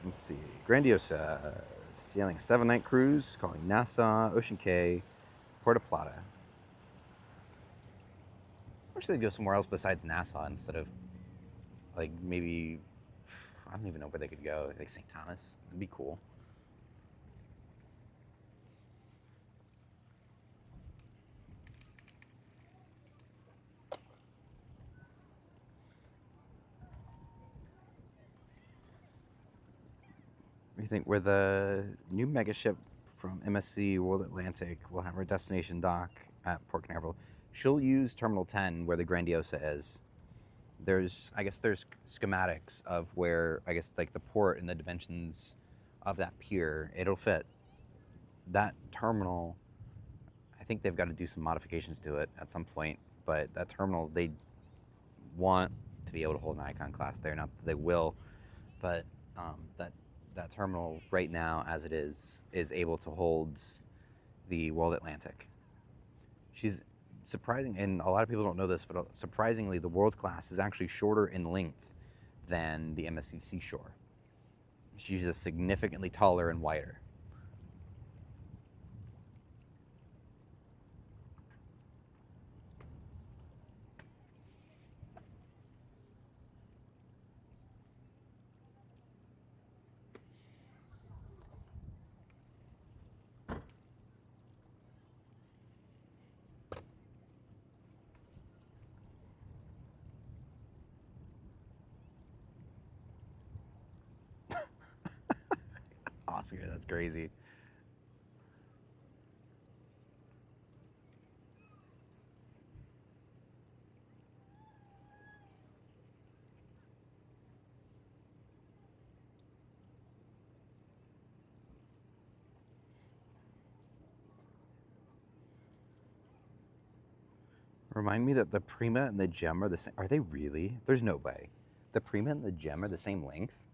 S1: Let's see. Grandiosa, sailing 7-night cruise, calling Nassau, Ocean Cay, Puerto Plata. I wish they'd go somewhere else besides Nassau instead of, like, maybe, I don't even know where they could go. Like St. Thomas. That'd be cool. You think where the new mega ship from MSC World Atlantic will have her destination dock at Port Canaveral? She'll use Terminal 10 where the Grandiosa is. I guess there's schematics of where, I guess, like the port and the dimensions of that pier, it'll fit. That terminal, I think they've got to do some modifications to it at some point, but that terminal, they want to be able to hold an Icon class there. Not that they will, but that terminal right now, as it is able to hold the World Atlantic. She's surprising, and a lot of people don't know this, but surprisingly, the World class is actually shorter in length than the MSC Seashore. She's just significantly taller and wider. Oscar, that's crazy. Remind me that the Prima and the Gem are the same. Are they really? There's no way. The Prima and the Gem are the same length?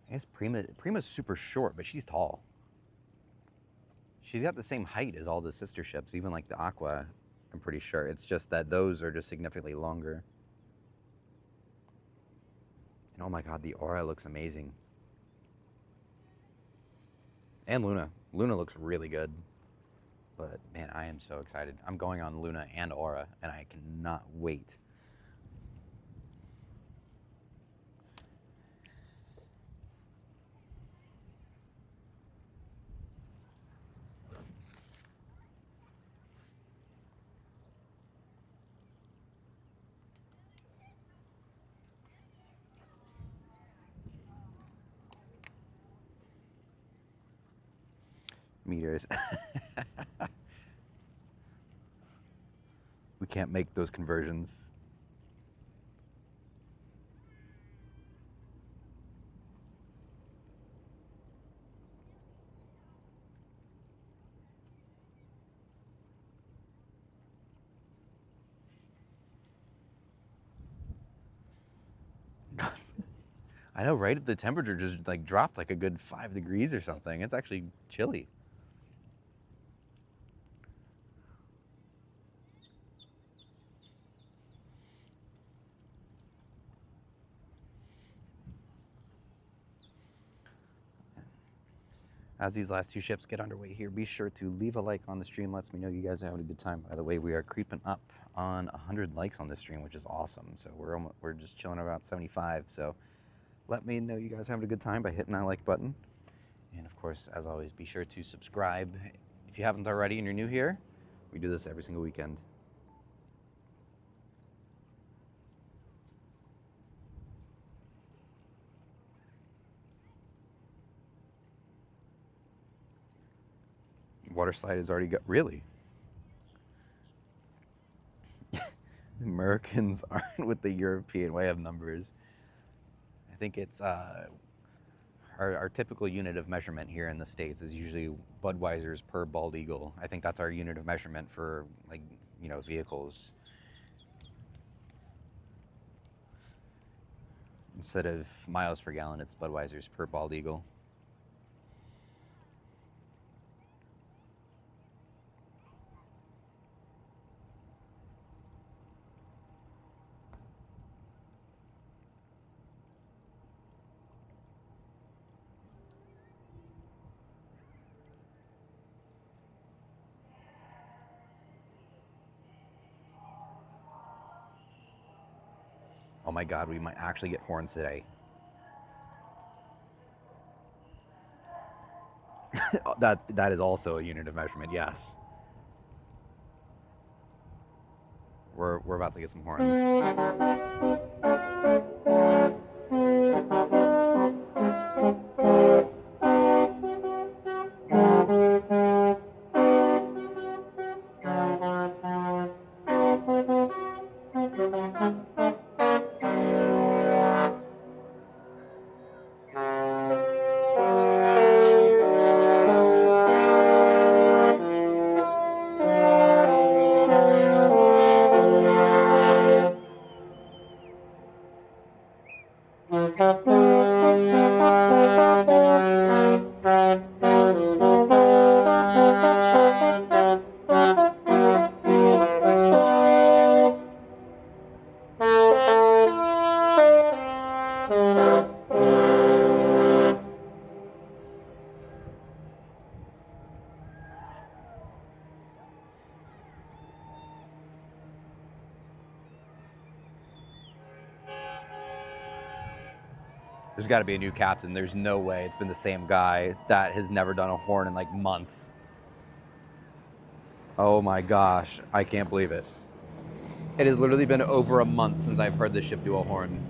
S1: I guess Prima's super short, but she's tall. She's got the same height as all the sister ships, even like the Aqua, I'm pretty sure. It's just that those are just significantly longer. And oh my God, the Aura looks amazing. And Luna. Luna looks really good. But man, I am so excited. I'm going on Luna and Aura, and I cannot wait. Meters. We can't make those conversions. I know, right? The temperature just like dropped like a good 5 degrees or something. It's actually chilly. As these last two ships get underway here, be sure to leave a like on the stream. Lets me know you guys are having a good time. By the way, we are creeping up on 100 likes on this stream, which is awesome. So we're just chilling around 75. So let me know you guys are having a good time by hitting that like button. And of course, as always, be sure to subscribe if you haven't already and you're new here. We do this every single weekend. Water slide has already got, really? Americans aren't with the European way of numbers. I think it's our typical unit of measurement here in the States is usually Budweiser's per bald eagle. I think that's our unit of measurement for, like, you know, vehicles. Instead of miles per gallon, it's Budweiser's per bald eagle. Oh my God, we might actually get horns today. That is also a unit of measurement, yes. We're about to get some horns. There's got to be a new captain. There's no way it's been the same guy that has never done a horn in like months. Oh my gosh, I can't believe it. It has literally been over a month since I've heard this ship do a horn.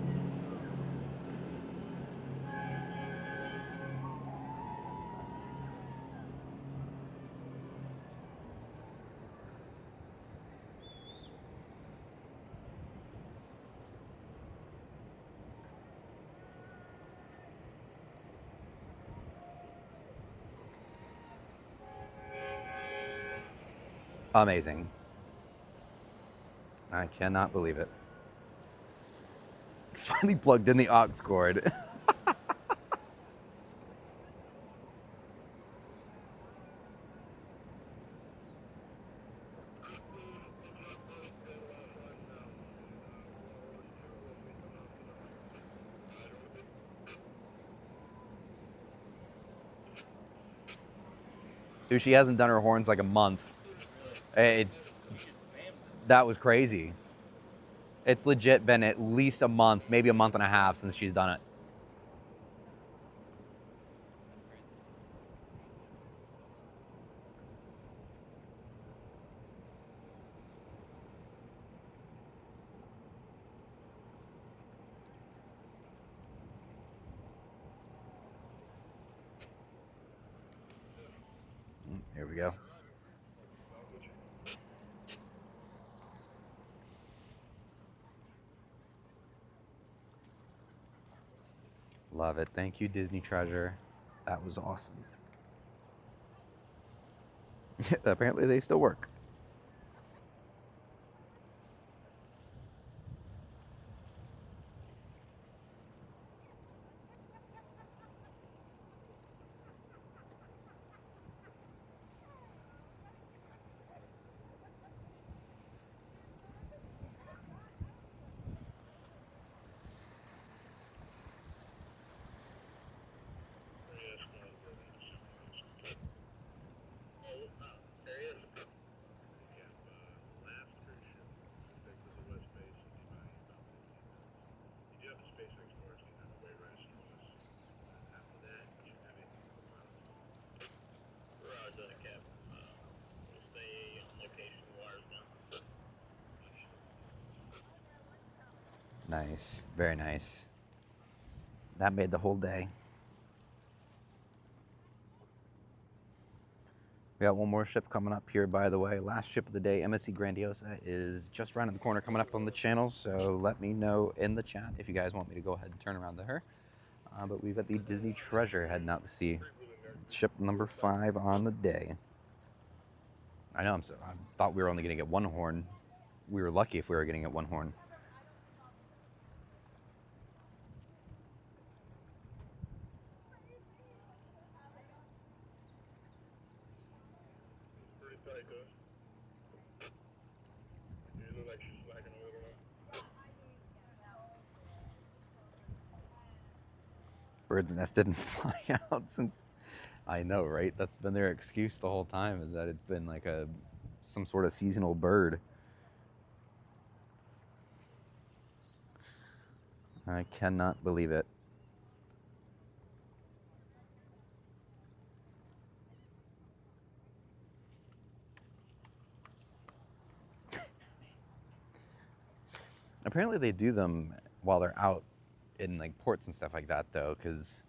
S1: Amazing. I cannot believe it. Finally plugged in the aux cord. Dude, she hasn't done her horns like a month. It's that was crazy. It's legit been at least a month, maybe a month and a half since she's done it. Here we go. Love it. Thank you, Disney Treasure. That was awesome. Apparently they still work. Nice, very nice. That made the whole day. We got one more ship coming up here, by the way. Last ship of the day, MSC Grandiosa, is just around the corner coming up on the channel. So let me know in the chat if you guys want me to go ahead and turn around to her. But we've got the Disney Treasure heading out to sea. Ship number 5 on the day. I know, I thought we were only going to get one horn. We were lucky if we were going to get one horn. Bird's nest didn't fly out since, I know, right? That's been their excuse the whole time, is that it's been like some sort of seasonal bird. I cannot believe it. Apparently they do them while they're out in like ports and stuff like that, though, because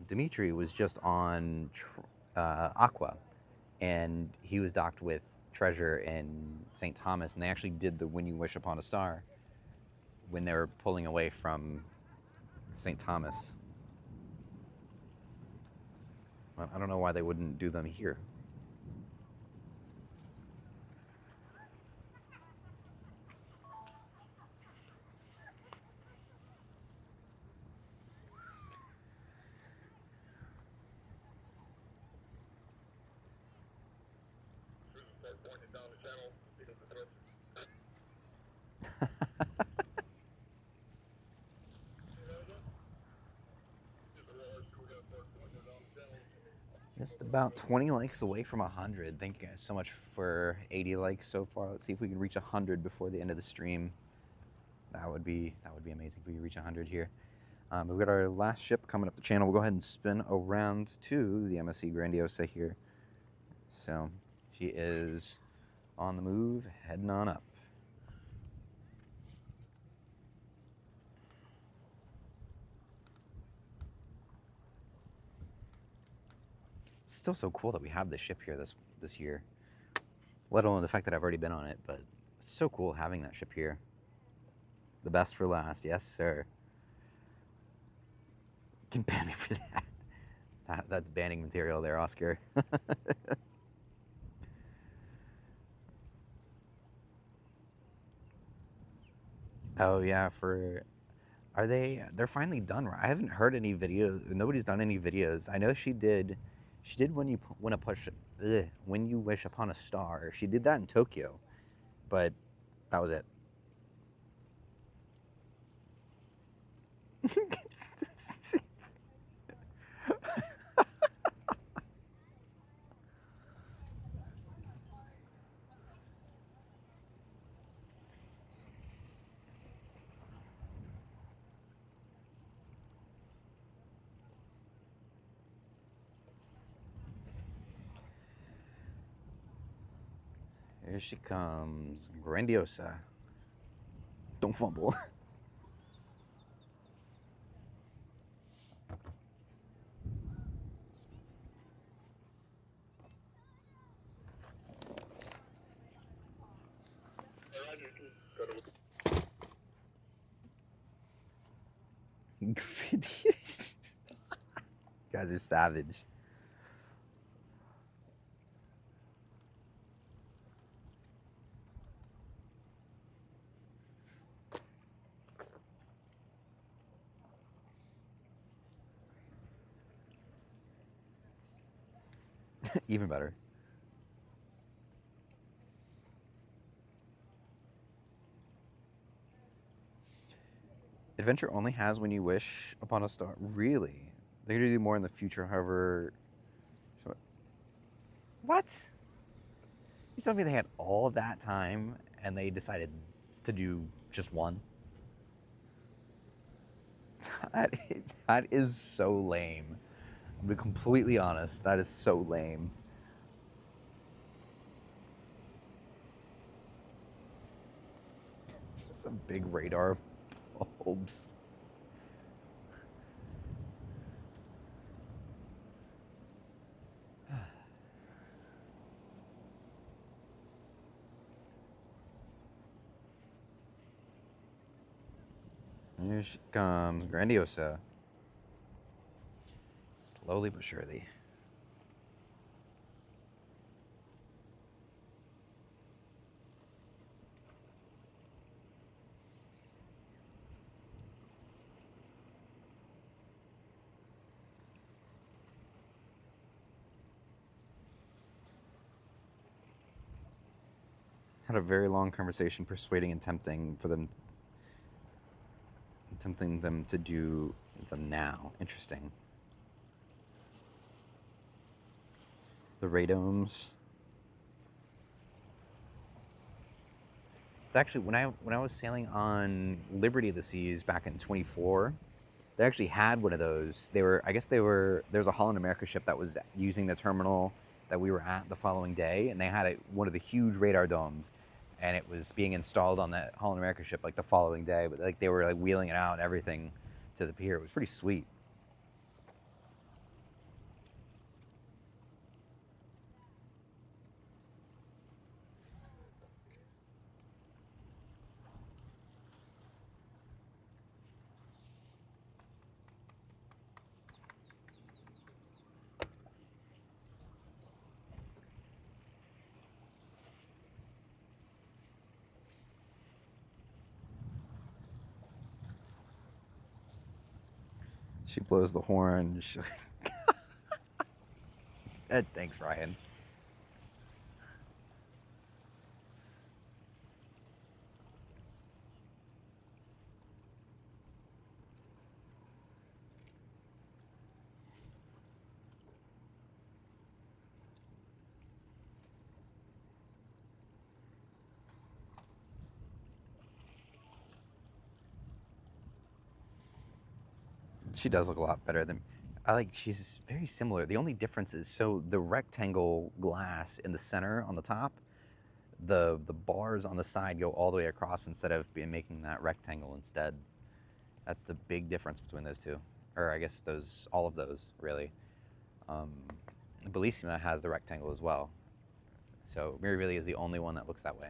S1: Dimitri was just on Aqua, and he was docked with Treasure in St. Thomas, and they actually did the When You Wish Upon a Star when they were pulling away from St. Thomas. I don't know why they wouldn't do them here. Just about 20 likes away from 100. Thank you guys so much for 80 likes so far. Let's see if we can reach 100 before the end of the stream. That would be amazing if we could reach 100 here. We've got our last ship coming up the channel. We'll go ahead and spin around to the MSC Grandiosa here. So she is on the move, heading on up. It's still so cool that we have this ship here this year, let alone the fact that I've already been on it, but it's so cool having that ship here. The best for last, yes sir. You can ban me for that. That's banning material there, Oscar. Oh yeah, are they? They're finally done, right? I haven't heard any videos. Nobody's done any videos. I know she did. She did when you when a push, when you wish upon a star. She did that in Tokyo, but that was it. Here she comes, Grandiosa. Don't fumble. You guys are savage. Even better. Adventure only has when you wish upon a star. Really? They're gonna do more in the future, however. What? You telling me they had all that time and they decided to do just one? That is so lame. I'll be completely honest. That is so lame. Some big radar bulbs. Here she comes, Grandiosa. Slowly but surely. Had a very long conversation persuading and tempting them to do them now. Interesting. The radomes. It's actually when I was sailing on Liberty of the Seas back in 24, they actually had one of those. There's a Holland America ship that was using the terminal that we were at the following day, and they had one of the huge radar domes, and it was being installed on that Holland America ship like the following day. But like they were like wheeling it out and everything to the pier. It was pretty sweet. She blows the horn. Thanks, Ryan. She does look a lot better than she's very similar. The only difference is so the rectangle glass in the center on the top, the bars on the side go all the way across instead of making that rectangle instead. That's the big difference between those two, or I guess all of those really. Bellissima has the rectangle as well, so Miri really is the only one that looks that way.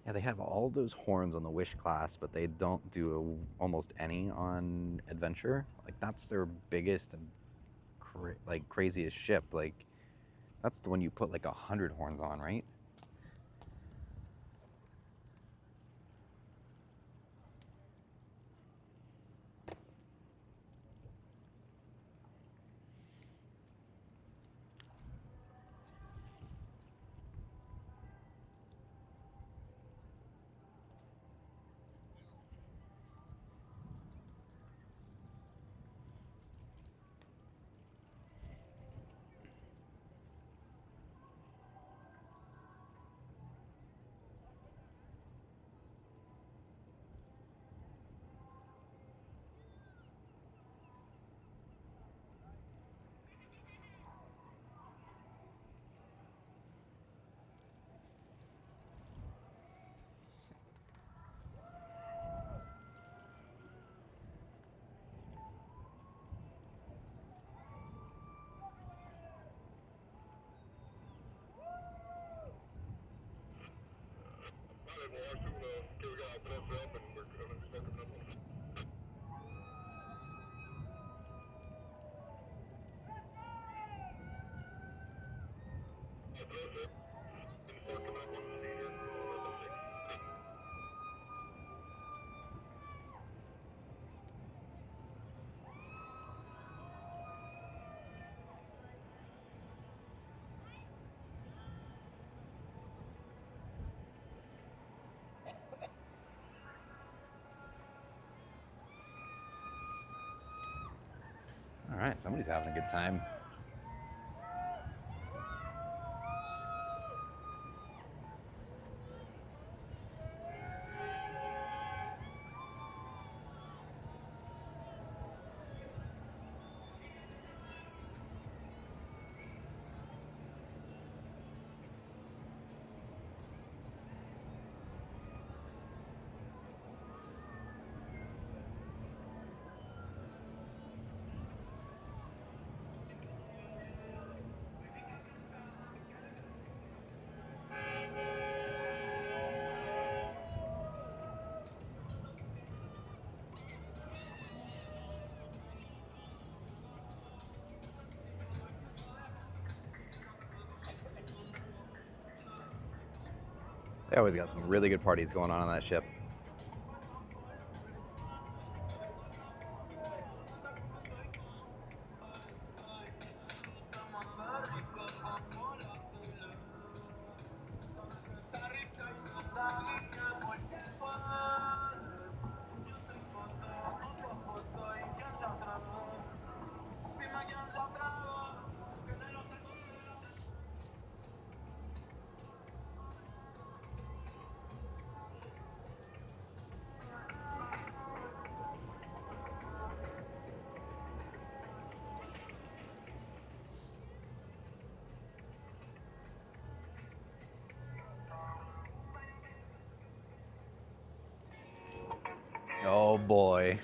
S1: Yeah, they have all those horns on the Wish class, but they don't do almost any on Adventure. Like, that's their biggest and like craziest ship. Like, that's the one you put like 100 horns on, right? All right, somebody's having a good time. They always got some really good parties going on that ship. Oh boy.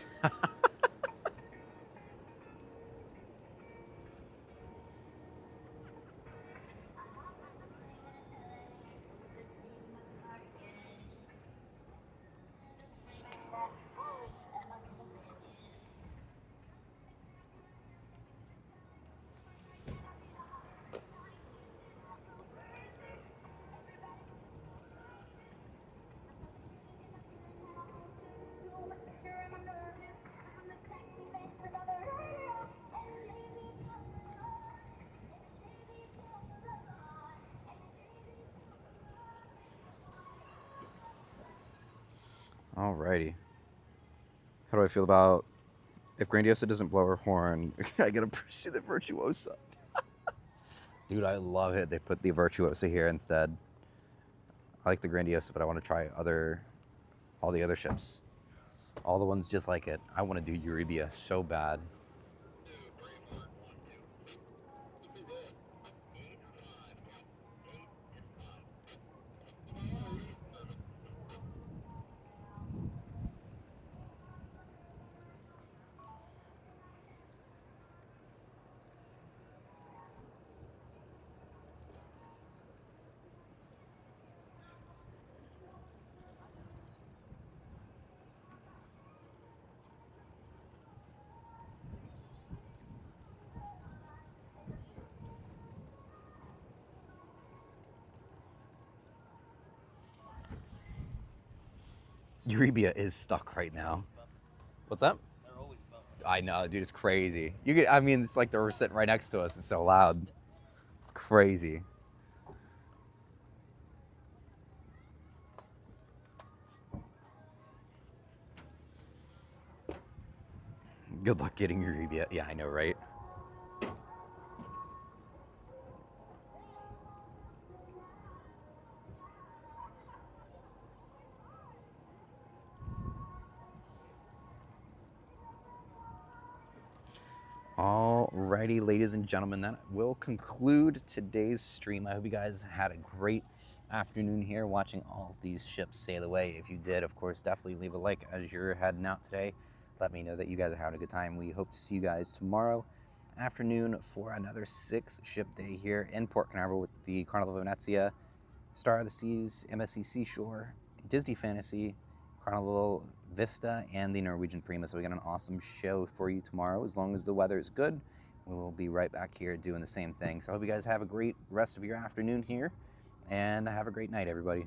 S1: Alrighty. How do I feel about if Grandiosa doesn't blow her horn? I gotta pursue the Virtuosa. Dude, I love it. They put the Virtuosa here instead. I like the Grandiosa, but I want to try all the other ships. All the ones just like it. I want to do Eurybia so bad. Eurybia is stuck right now. What's up?
S2: They're always bumping.
S1: I know, dude, it's crazy. You get, I mean, it's like they're sitting right next to us. It's so loud. It's crazy. Good luck getting Eurybia. Yeah, I know, right? Alrighty, ladies and gentlemen, that will conclude today's stream. I hope you guys had a great afternoon here watching all of these ships sail away. If you did, of course, definitely leave a like as you're heading out today. Let me know that you guys are having a good time. We hope to see you guys tomorrow afternoon for another 6-ship day here in Port Canaveral with the Carnival of Venezia, Star of the Seas, MSC Seashore, Disney Fantasy, Carnival Vista, and the Norwegian Prima. So we got an awesome show for you tomorrow. As long as the weather is good, we will be right back here doing the same thing. So I hope you guys have a great rest of your afternoon here, and have a great night, everybody.